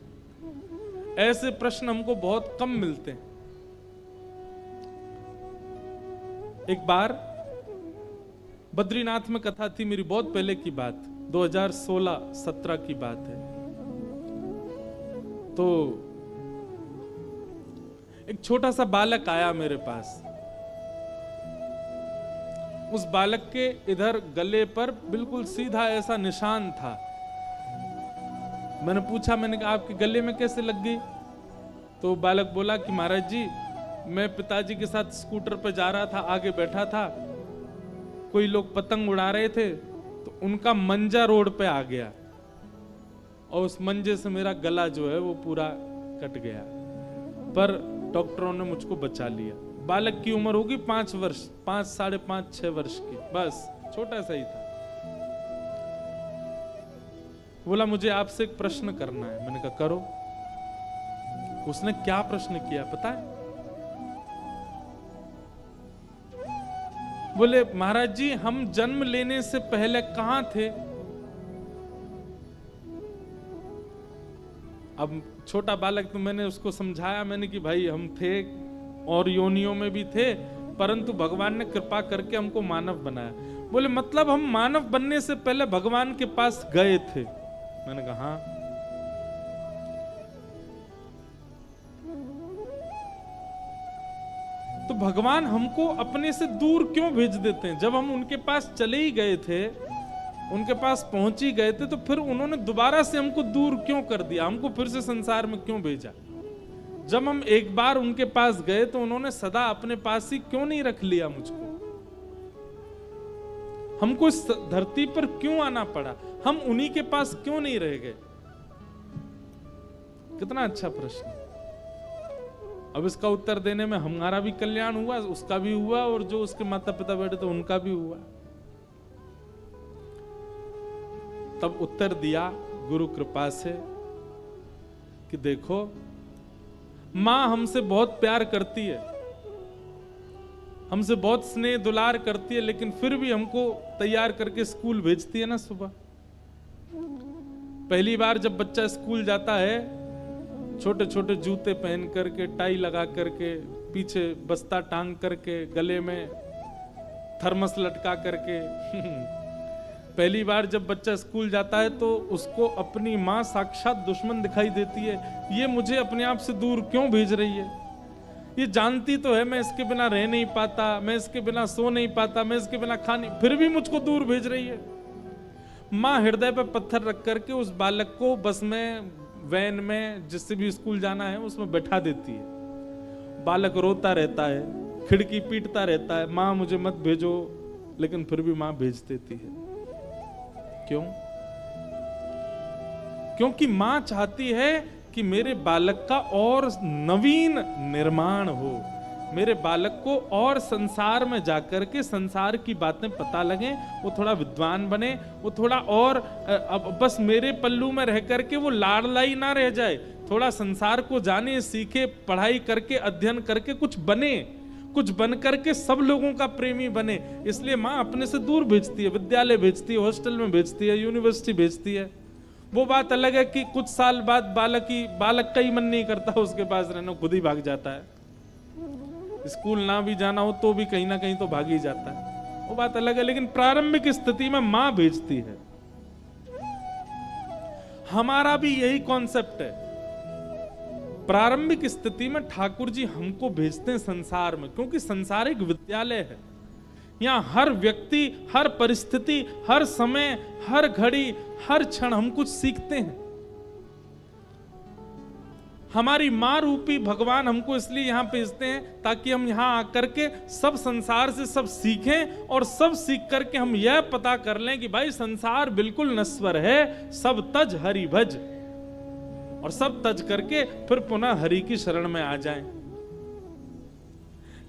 ऐसे प्रश्न हमको बहुत कम मिलते हैं। एक बार बद्रीनाथ में कथा थी मेरी, बहुत पहले की बात, 2016-17 की बात है। तो एक छोटा सा बालक आया मेरे पास। उस बालक के इधर गले पर बिल्कुल सीधा ऐसा निशान था। मैंने पूछा, मैंने कहा आपके गले में कैसे लग गई? तो बालक बोला कि महाराज जी, मैं पिताजी के साथ स्कूटर पर जा रहा था, आगे बैठा था, कोई लोग पतंग उड़ा रहे थे, तो उनका मंजा रोड पे आ गया और उस मंजे से मेरा गला जो है वो पूरा कट गया, पर डॉक्टरों ने मुझको बचा लिया। बालक की उम्र होगी 5 वर्ष, 5, 5.5, 6 वर्ष की, बस छोटा सा ही था। बोला मुझे आपसे एक प्रश्न करना है। मैंने कहा करो। उसने क्या प्रश्न किया पता है? बोले महाराज जी, हम जन्म लेने से पहले कहां थे? अब छोटा बालक, तो मैंने उसको समझाया, मैंने कि भाई हम थे और योनियों में भी थे, परंतु भगवान ने कृपा करके हमको मानव बनाया। बोले मतलब हम मानव बनने से पहले भगवान के पास गए थे? मैंने कहा हाँ। तो भगवान हमको अपने से दूर क्यों भेज देते हैं? जब हम उनके पास चले ही गए थे, उनके पास पहुंच ही गए थे, तो फिर उन्होंने दोबारा से हमको दूर क्यों कर दिया? हमको फिर से संसार में क्यों भेजा? जब हम एक बार उनके पास गए तो उन्होंने सदा अपने पास ही क्यों नहीं रख लिया मुझको? हमको इस धरती पर क्यों आना पड़ा? हम उन्हीं के पास क्यों नहीं रह गए? कितना अच्छा प्रश्न। अब इसका उत्तर देने में हमारा भी कल्याण हुआ, उसका भी हुआ, और जो उसके माता पिता बैठे तो उनका भी हुआ। तब उत्तर दिया गुरु कृपा से कि देखो, मां हमसे बहुत प्यार करती है, हमसे बहुत स्नेह दुलार करती है, लेकिन फिर भी हमको तैयार करके स्कूल भेजती है ना। सुबह पहली बार जब बच्चा स्कूल जाता है, छोटे छोटे जूते पहन करके, टाई लगा करके, पीछे बस्ता टांग करके, गले में थर्मस लटका करके पहली बार जब बच्चा स्कूल जाता है तो उसको अपनी माँ साक्षात दुश्मन दिखाई देती है। ये मुझे अपने आप से दूर क्यों भेज रही है? ये जानती तो है मैं इसके बिना रह नहीं पाता, मैं इसके बिना सो नहीं पाता, मैं इसके बिना फिर भी मुझको दूर भेज रही है। माँ हृदय पर पत्थर रख करके उस बालक को बस में, वैन में, जिससे भी स्कूल जाना है उसमें बैठा देती है। बालक रोता रहता है, खिड़की पीटता रहता है, माँ मुझे मत भेजो, लेकिन फिर भी माँ भेज देती है। क्यों? क्योंकि मां चाहती है कि मेरे बालक का और नवीन निर्माण हो, मेरे बालक को और संसार में जाकर के संसार की बातें पता लगे, वो थोड़ा विद्वान बने, वो थोड़ा और अब बस मेरे पल्लू में रह करके वो लाड़लाई ना रह जाए, थोड़ा संसार को जाने, सीखे, पढ़ाई करके, अध्ययन करके कुछ बने, कुछ बन करके सब लोगों का प्रेमी बने। इसलिए माँ अपने से दूर भेजती है, विद्यालय भेजती है, हॉस्टल में भेजती है, यूनिवर्सिटी भेजती है। वो बात अलग है कि कुछ साल बाद बालक का ही मन नहीं करता उसके पास रहना, खुद ही भाग जाता है। स्कूल ना भी जाना हो तो भी कहीं ना कहीं तो भाग ही जाता है, वो बात अलग है। लेकिन प्रारंभिक स्थिति में माँ भेजती है। हमारा भी यही कॉन्सेप्ट है। प्रारंभिक स्थिति में ठाकुर जी हमको भेजते हैं संसार में, क्योंकि संसार एक विद्यालय है। यहाँ हर व्यक्ति, हर परिस्थिति, हर समय, हर घड़ी, हर क्षण हम कुछ सीखते हैं। हमारी मां रूपी भगवान हमको इसलिए यहां भेजते हैं ताकि हम यहां आकर के सब संसार से सब सीखें, और सब सीख करके हम यह पता कर लें कि भाई संसार बिल्कुल नश्वर है, सब तज हरि भज, और सब तज करके फिर पुनः हरि की शरण में आ जाएं।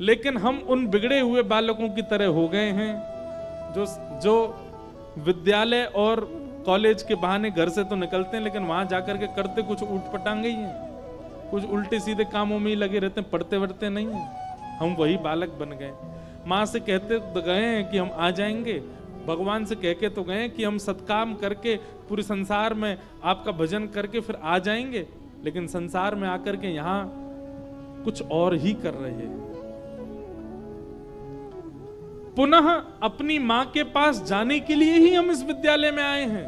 लेकिन हम उन बिगड़े हुए बालकों की तरह हो गए हैं जो विद्यालय और कॉलेज के बहाने घर से तो निकलते हैं, लेकिन वहां जाकर के करते कुछ ऊटपटांगे ही हैं, कुछ उल्टे सीधे कामों में ही लगे रहते हैं, पढ़ते वढ़ते नहीं है। हम वही बालक बन गए। माँ से कहते तो गए हैं कि हम आ जाएंगे, भगवान से कह के तो गए कि हम सत्काम करके पूरे संसार में आपका भजन करके फिर आ जाएंगे, लेकिन संसार में आकर के यहाँ कुछ और ही कर रहे हैं। पुनः अपनी माँ के पास जाने के लिए ही हम इस विद्यालय में आए हैं।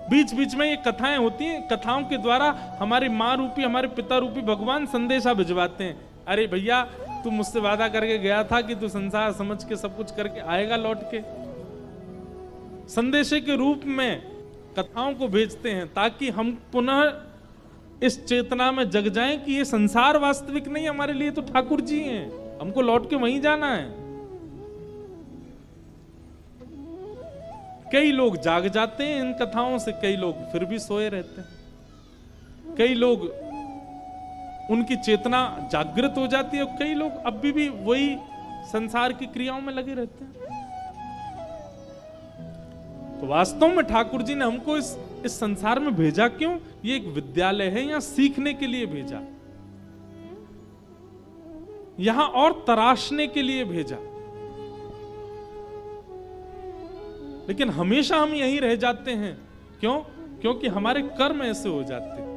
बीच बीच में ये कथाएं होती हैं, कथाओं के द्वारा हमारे माँ रूपी, हमारे पिता रूपी भगवान संदेशा भिजवाते हैं। अरे भैया, तू मुझसे वादा करके गया था कि तू संसार समझ के सब कुछ करके आएगा लौट के। संदेशे के रूप में कथाओं को भेजते हैं ताकि हम पुनः इस चेतना में जग जाएं कि ये संसार वास्तविक नहीं, हमारे लिए तो ठाकुर जी हैं, हमको लौट के वहीं जाना है। कई लोग जाग जाते हैं इन कथाओं से, कई लोग फिर भी सोए रहते हैं, कई लोग उनकी चेतना जागृत हो जाती है, और कई लोग अभी भी वही संसार की क्रियाओं में लगे रहते हैं। तो वास्तव में ठाकुर जी ने हमको इस संसार में भेजा क्यों? ये एक विद्यालय है, यहां सीखने के लिए भेजा, यहां और तराशने के लिए भेजा। लेकिन हमेशा हम यहीं रह जाते हैं। क्यों? क्योंकि हमारे कर्म ऐसे हो जाते हैं।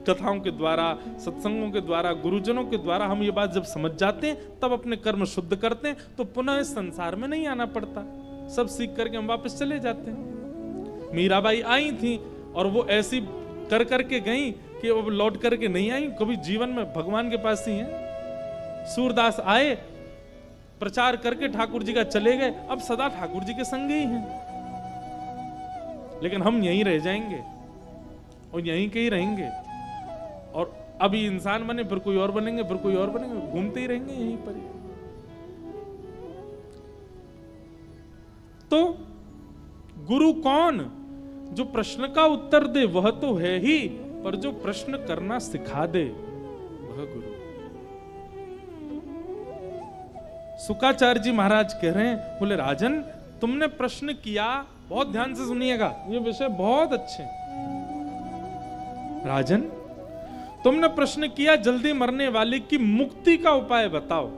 कथाओं के द्वारा, सत्संगों के द्वारा, गुरुजनों के द्वारा हम ये बात जब समझ जाते हैं, तब अपने कर्म शुद्ध करते हैं, तो पुनः इस संसार में नहीं आना पड़ता। सब सीख करके हम वापस चले जाते हैं। मीराबाई आई थी और वो ऐसी कर करके गई कि वो लौट करके नहीं आई, कभी जीवन में भगवान के पास ही है। सूरदास आए, प्रचार करके ठाकुर जी का चले गए, अब सदा ठाकुर जी के संग ही हैं। लेकिन हम यहीं रह जाएंगे और यहीं के ही रहेंगे, और अभी इंसान बने, फिर कोई और बनेंगे, फिर कोई और बनेंगे, घूमते ही रहेंगे यहीं पर ही। तो गुरु कौन? जो प्रश्न का उत्तर दे वह तो है ही, पर जो प्रश्न करना सिखा दे वह गुरु। शुकाचार्य जी महाराज कह रहे हैं, बोले राजन तुमने प्रश्न किया, बहुत ध्यान से सुनिएगा, ये विषय बहुत अच्छे। राजन तुमने प्रश्न किया, जल्दी मरने वाले की मुक्ति का उपाय बताओ।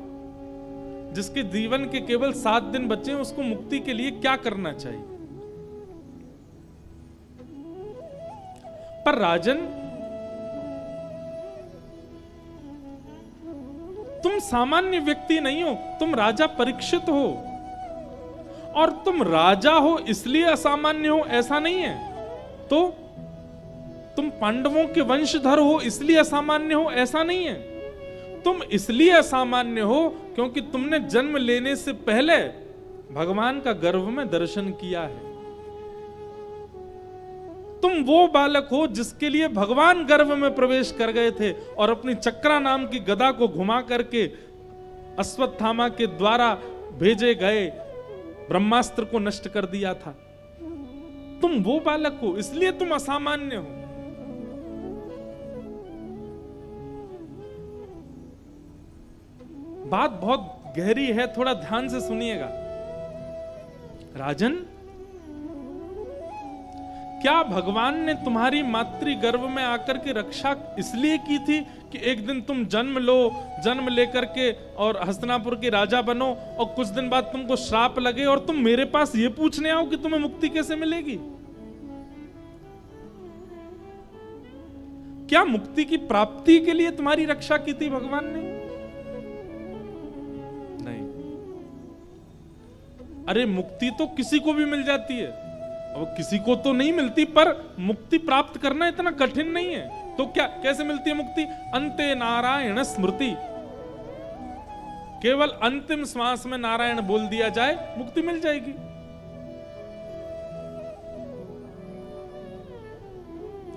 जिसके जीवन के केवल 7 दिन बचे हैं, उसको मुक्ति के लिए क्या करना चाहिए? पर राजन तुम सामान्य व्यक्ति नहीं हो, तुम राजा परीक्षित हो, और तुम राजा हो इसलिए असामान्य हो ऐसा नहीं है। तो तुम पांडवों के वंशधर हो इसलिए असामान्य हो ऐसा नहीं है। तुम इसलिए असामान्य हो क्योंकि तुमने जन्म लेने से पहले भगवान का गर्भ में दर्शन किया है। तुम वो बालक हो जिसके लिए भगवान गर्भ में प्रवेश कर गए थे और अपनी चक्रा नाम की गदा को घुमा करके अश्वत्थामा के द्वारा भेजे गए ब्रह्मास्त्र को नष्ट कर दिया था। तुम वो बालक हो, इसलिए तुम असामान्य हो। बात बहुत गहरी है, थोड़ा ध्यान से सुनिएगा। राजन, क्या भगवान ने तुम्हारी मातृ गर्भ में आकर के रक्षा इसलिए की थी कि एक दिन तुम जन्म लो, जन्म लेकर के और हस्तिनापुर के राजा बनो और कुछ दिन बाद तुमको श्राप लगे और तुम मेरे पास ये पूछने आओ कि तुम्हें मुक्ति कैसे मिलेगी? क्या मुक्ति की प्राप्ति के लिए तुम्हारी रक्षा की थी भगवान ने? नहीं। अरे मुक्ति तो किसी को भी मिल जाती है, अब किसी को तो नहीं मिलती, पर मुक्ति प्राप्त करना इतना कठिन नहीं है। तो क्या कैसे मिलती है मुक्ति? अंते नारायण स्मृति, केवल अंतिम श्वास में नारायण बोल दिया जाए, मुक्ति मिल जाएगी।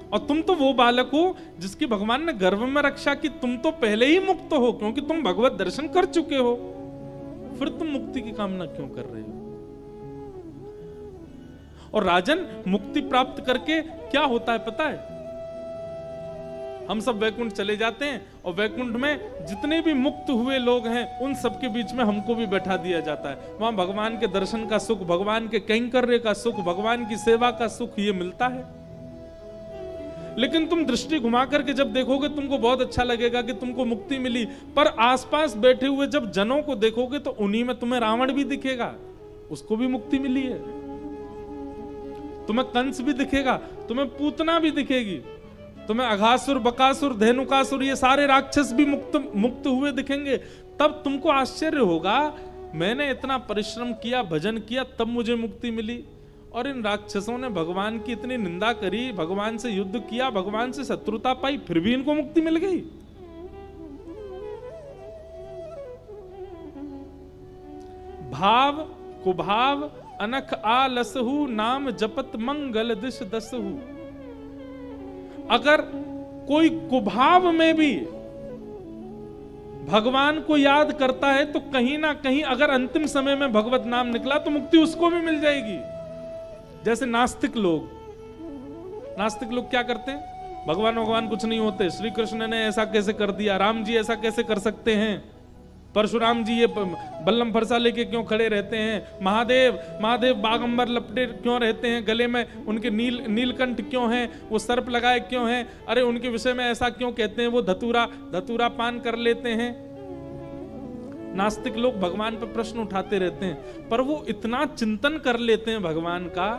और तुम तो वो बालक हो जिसकी भगवान ने गर्भ में रक्षा की, तुम तो पहले ही मुक्त हो क्योंकि तुम भगवत दर्शन कर चुके हो, फिर तुम मुक्ति की कामना क्यों कर रहे हो? और राजन, मुक्ति प्राप्त करके क्या होता है पता है? हम सब वैकुंठ चले जाते हैं और वैकुंठ में जितने भी मुक्त हुए लोग हैं उन सबके बीच में हमको भी बैठा दिया जाता है। वहां भगवान के दर्शन का सुख, भगवान के कैंकर्य का सुख, भगवान की सेवा का सुख ये मिलता है। लेकिन तुम दृष्टि घुमा करके जब देखोगे तुमको बहुत अच्छा लगेगा कि तुमको मुक्ति मिली, पर आसपास बैठे हुए जब जनों को देखोगे तो उन्हीं में तुम्हें रावण भी दिखेगा, उसको भी मुक्ति मिली है। तुम्हें कंस भी दिखेगा, तुम्हें पूतना भी दिखेगी, तुम्हें अघासुर, बकासुर, धेनुकासुर ये सारे राक्षस भी मुक्त हुए दिखेंगे। तब तुमको आश्चर्य होगा, मैंने इतना परिश्रम किया, भजन किया, तब मुझे मुक्ति मिली। और इन राक्षसों ने भगवान की इतनी निंदा करी, भगवान से युद्ध किया, भगवान से शत्रुता पाई, फिर भी इनको मुक्ति मिल गई। भाव कुभाव अनख आलसहु, नाम जपत मंगल दिश दसहु। अगर कोई कुभाव में भी भगवान को याद करता है तो कहीं ना कहीं अगर अंतिम समय में भगवत नाम निकला तो मुक्ति उसको भी मिल जाएगी। जैसे नास्तिक लोग क्या करते हैं? भगवान कुछ नहीं होते, श्री कृष्ण ने ऐसा कैसे कर दिया, राम जी ऐसा कैसे कर सकते हैं, परशुराम जी ये बल्लम फरसा लेके क्यों खड़े रहते हैं, महादेव बागंबर लपटे क्यों रहते हैं, गले में उनके नीलकंठ क्यों हैं, वो सर्प लगाए क्यों हैं, अरे उनके विषय में ऐसा क्यों कहते हैं, वो धतूरा पान कर लेते हैं। नास्तिक लोग भगवान पर प्रश्न उठाते रहते हैं, पर वो इतना चिंतन कर लेते हैं भगवान का,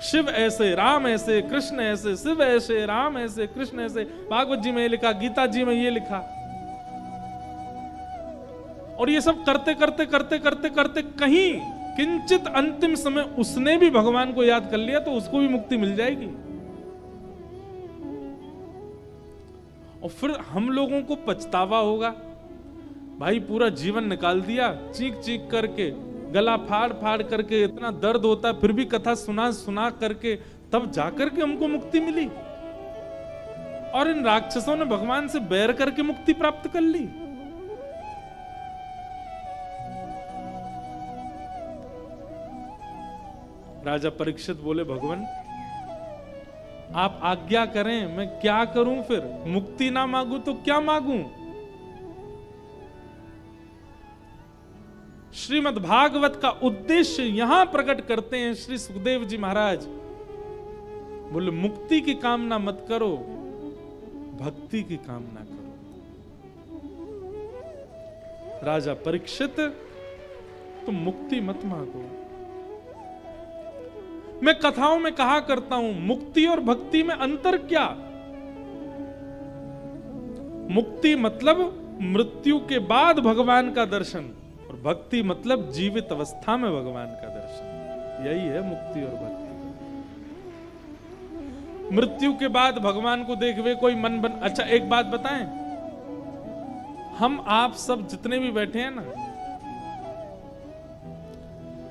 शिव ऐसे, राम ऐसे, कृष्ण ऐसे, शिव ऐसे, राम ऐसे, कृष्ण ऐसे, भागवत जी में ये लिखा, गीता जी में ये लिखा। और ये सब करते करते करते करते करते कहीं किंचित अंतिम समय उसने भी भगवान को याद कर लिया तो उसको भी मुक्ति मिल जाएगी। और फिर हम लोगों को पछतावा होगा, भाई पूरा जीवन निकाल दिया, चीख चीख करके, गला फाड़ फाड़ करके, इतना दर्द होता है, फिर भी कथा सुना सुना करके तब जाकर के हमको मुक्ति मिली। और इन राक्षसों ने भगवान से बैर करके मुक्ति प्राप्त कर ली। राजा परीक्षित बोले, भगवान आप आज्ञा करें, मैं क्या करूं, फिर मुक्ति ना मांगू तो क्या मांगू? श्रीमद् भागवत का उद्देश्य यहां प्रकट करते हैं श्री सुखदेव जी महाराज। बोले मुक्ति की कामना मत करो, भक्ति की कामना करो। राजा परीक्षित, तुम मुक्ति मत मांगो। मैं कथाओं में कहा करता हूं, मुक्ति और भक्ति में अंतर क्या? मुक्ति मतलब मृत्यु के बाद भगवान का दर्शन, और भक्ति मतलब जीवित अवस्था में भगवान का दर्शन। यही है मुक्ति और भक्ति। मृत्यु के बाद भगवान को देखवे कोई मन बन। अच्छा एक बात बताएं, हम आप सब जितने भी बैठे हैं ना,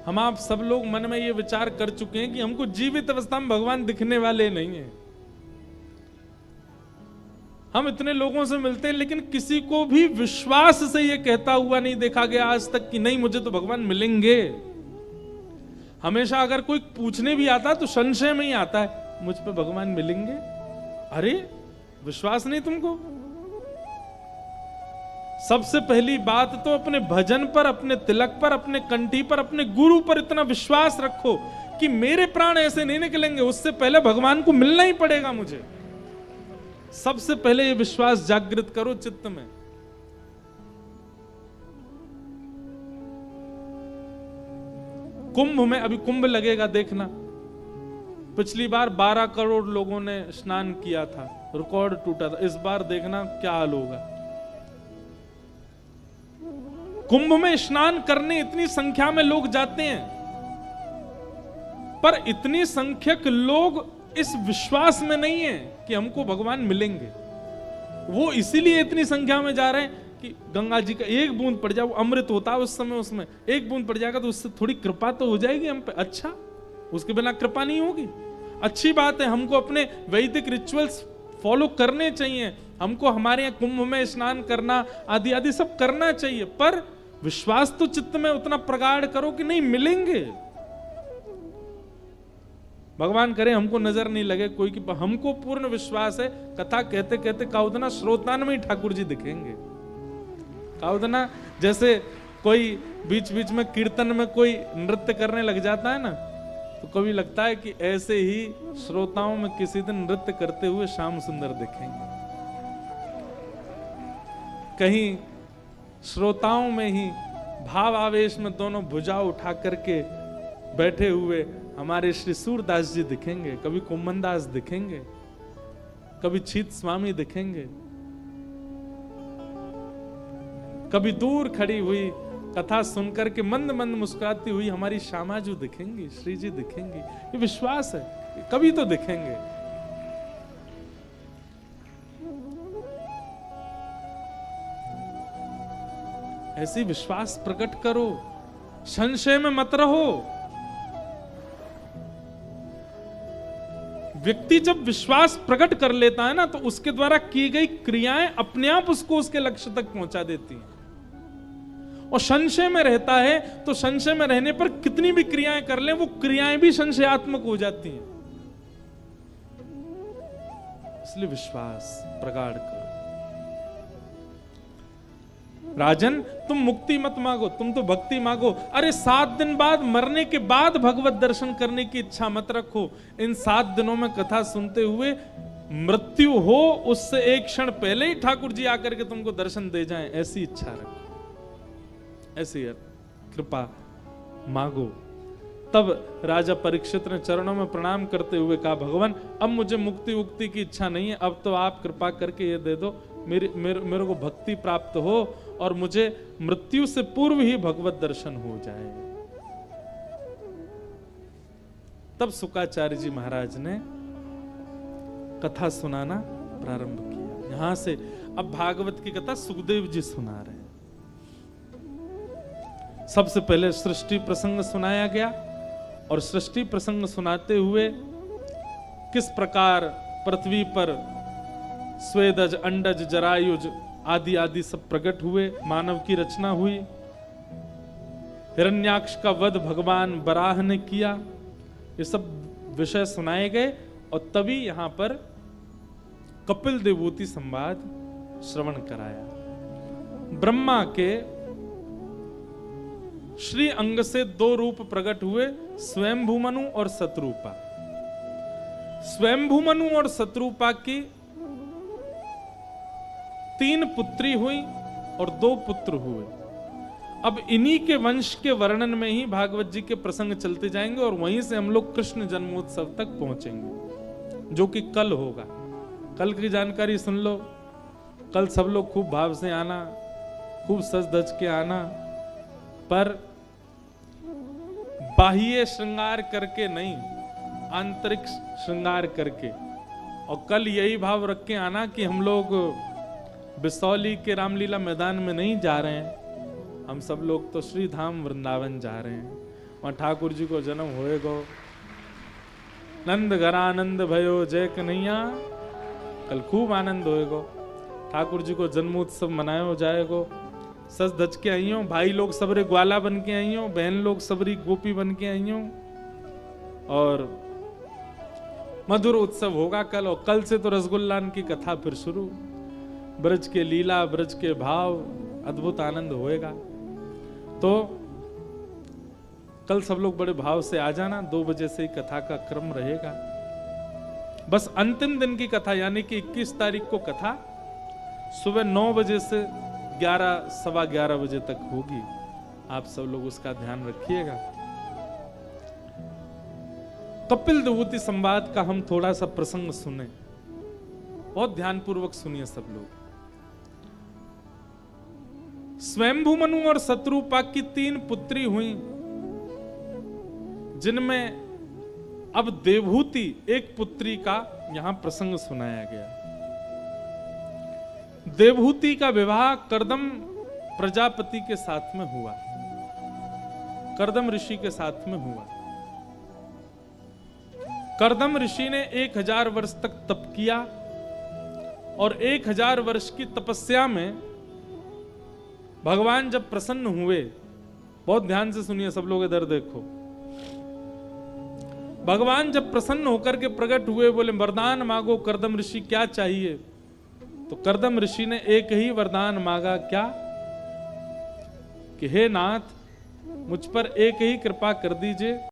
हम आप सब लोग मन में ये विचार कर चुके हैं कि हमको जीवित अवस्था में भगवान दिखने वाले नहीं है। हम इतने लोगों से मिलते हैं लेकिन किसी को भी विश्वास से ये कहता हुआ नहीं देखा गया आज तक कि नहीं मुझे तो भगवान मिलेंगे। हमेशा अगर कोई पूछने भी आता है तो संशय में ही आता है, मुझ पे भगवान मिलेंगे? अरे विश्वास नहीं तुमको? सबसे पहली बात तो अपने भजन पर, अपने तिलक पर, अपने कंठी पर, अपने गुरु पर इतना विश्वास रखो कि मेरे प्राण ऐसे नहीं निकलेंगे, उससे पहले भगवान को मिलना ही पड़ेगा मुझे। सबसे पहले ये विश्वास जागृत करो चित्त में। कुंभ में, अभी कुंभ लगेगा देखना, पिछली बार 12 करोड़ लोगों ने स्नान किया था, रिकॉर्ड टूटा था। इस बार देखना क्या हाल होगा। कुंभ में स्नान करने इतनी संख्या में लोग जाते हैं, पर इतनी संख्यक लोग इस विश्वास में नहीं है कि हमको भगवान मिलेंगे। वो इसीलिए इतनी संख्या में जा रहे हैं कि गंगा जी का एक बूंद पड़ जाए, वो अमृत होता है उस समय, उसमें एक बूंद पड़ जाएगा तो उससे थोड़ी कृपा तो हो जाएगी हम पे। अच्छा, उसके बिना कृपा नहीं होगी। अच्छी बात है, हमको अपने वैदिक रिचुअल्स फॉलो करने चाहिए, हमको हमारे यहाँ कुंभ में स्नान करना आदि आदि सब करना चाहिए, पर विश्वास तो चित्त में उतना प्रगाढ़ करो कि नहीं मिलेंगे। भगवान करे हमको नजर नहीं लगे कोई की, हमको पूर्ण विश्वास है कथा कहते कहते काउदना श्रोतान में ही ठाकुर जी दिखेंगे। काउदना जैसे कोई बीच बीच में कीर्तन में कोई नृत्य करने लग जाता है ना, तो कभी लगता है कि ऐसे ही श्रोताओं में किसी दिन नृत्य करते हुए श्याम सुंदर दिखेंगे। कहीं श्रोताओं में ही भाव आवेश में दोनों भुजा उठा करके बैठे हुए हमारे श्री सूरदास जी दिखेंगे, कभी कुम्भनदास दिखेंगे, कभी छीत स्वामी दिखेंगे, कभी दूर खड़ी हुई कथा सुनकर के मंद मंद मुस्कुराती हुई हमारी श्यामाजू दिखेंगी, श्री जी दिखेंगी। ये विश्वास है, कभी तो दिखेंगे। ऐसी विश्वास प्रकट करो, संशय में मत रहो। व्यक्ति जब विश्वास प्रकट कर लेता है ना, तो उसके द्वारा की गई क्रियाएं अपने आप उसको उसके लक्ष्य तक पहुंचा देती हैं। और संशय में रहता है तो संशय में रहने पर कितनी भी क्रियाएं कर ले, वो क्रियाएं भी संशयात्मक हो जाती हैं। इसलिए विश्वास प्रगाढ़ करो। राजन, तुम मुक्ति मत मांगो, तुम तो भक्ति मांगो। अरे 7 दिन बाद, मरने के बाद भगवत दर्शन करने की इच्छा मत रखो। इन 7 दिनों में कथा सुनते हुए मृत्यु हो उससे एक क्षण पहले ही ठाकुर जी आकर के तुमको दर्शन दे जाएं, ऐसी इच्छा रखो, ऐसी कृपा मांगो। तब राजा परीक्षित ने चरणों में प्रणाम करते हुए कहा, भगवान अब मुझे मुक्ति उक्ति की इच्छा नहीं है, अब तो आप कृपा करके ये दे दो मेरे को भक्ति प्राप्त हो और मुझे मृत्यु से पूर्व ही भगवत दर्शन हो जाए। तब शुकाचार्य जी महाराज ने कथा सुनाना प्रारंभ किया। यहां से अब भागवत की कथा सुखदेव जी सुना रहे हैं। सबसे पहले सृष्टि प्रसंग सुनाया गया, और सृष्टि प्रसंग सुनाते हुए किस प्रकार पृथ्वी पर स्वेदज, अंडज, जरायुज आदि आदि सब प्रकट हुए, मानव की रचना हुई, हिरण्याक्ष का वध भगवान बराह ने किया, ये सब विषय सुनाए गए। और तभी यहां पर कपिल देवूति संवाद श्रवण कराया। ब्रह्मा के श्री अंग से 2 रूप प्रकट हुए, स्वयंभूमनु और शतरूपा। स्वयंभूमनु और शतरूपा की 3 पुत्री हुई और 2 पुत्र हुए। अब इन्हीं के वंश के वर्णन में ही भागवत जी के प्रसंग चलते जाएंगे और वहीं से हम लोग कृष्ण जन्मोत्सव तक पहुंचेंगे, जो कि कल होगा। कल की जानकारी सुन लो। कल सब लोग खूब भाव से आना, खूब सज धज के आना, पर बाह्य श्रृंगार करके नहीं, आंतरिक श्रृंगार करके। और कल यही भाव रख के आना कि हम लोग बिसौली के रामलीला मैदान में नहीं जा रहे हैं, हम सब लोग तो श्री धाम वृंदावन जा रहे हैं। वहां ठाकुर जी को जन्म होएगो, नंद घरानंद भयो जय कन्हैया, कल खूब आनंद होएगो। ठाकुर जी को जन्मोत्सव मनाया जाएगो। सज धज के आई हो, भाई लोग सबरे ग्वाला बन के आई हो, बहन लोग सबरी गोपी बन के आई हो, और मधुर उत्सव होगा कल। और कल से तो रसगुल्लान की कथा फिर शुरू, ब्रज के लीला, ब्रज के भाव, अद्भुत आनंद होएगा। तो कल सब लोग बड़े भाव से आ जाना। 2 बजे से ही कथा का क्रम रहेगा। बस अंतिम दिन की कथा यानी कि 21 तारीख को कथा सुबह 9 बजे से 11, सवा 11 बजे तक होगी। आप सब लोग उसका ध्यान रखिएगा। कपिल देवूति संवाद का हम थोड़ा सा प्रसंग सुने, बहुत ध्यानपूर्वक सुनिए सब लोग। स्वयंभूमनु और शतरूपा की 3 पुत्री हुई, जिनमें अब देवहूति एक पुत्री का यहां प्रसंग सुनाया गया। देवहूति का विवाह कर्दम प्रजापति के साथ में हुआ, कर्दम ऋषि के साथ में हुआ। कर्दम ऋषि ने 1000 वर्ष तक तप किया और 1000 वर्ष की तपस्या में भगवान जब प्रसन्न हुए, बहुत ध्यान से सुनिए सब लोग, इधर देखो, भगवान जब प्रसन्न होकर के प्रकट हुए, बोले वरदान मांगो कर्दम ऋषि, क्या चाहिए? तो कर्दम ऋषि ने एक ही वरदान मांगा, क्या? कि हे नाथ, मुझ पर एक ही कृपा कर दीजिए,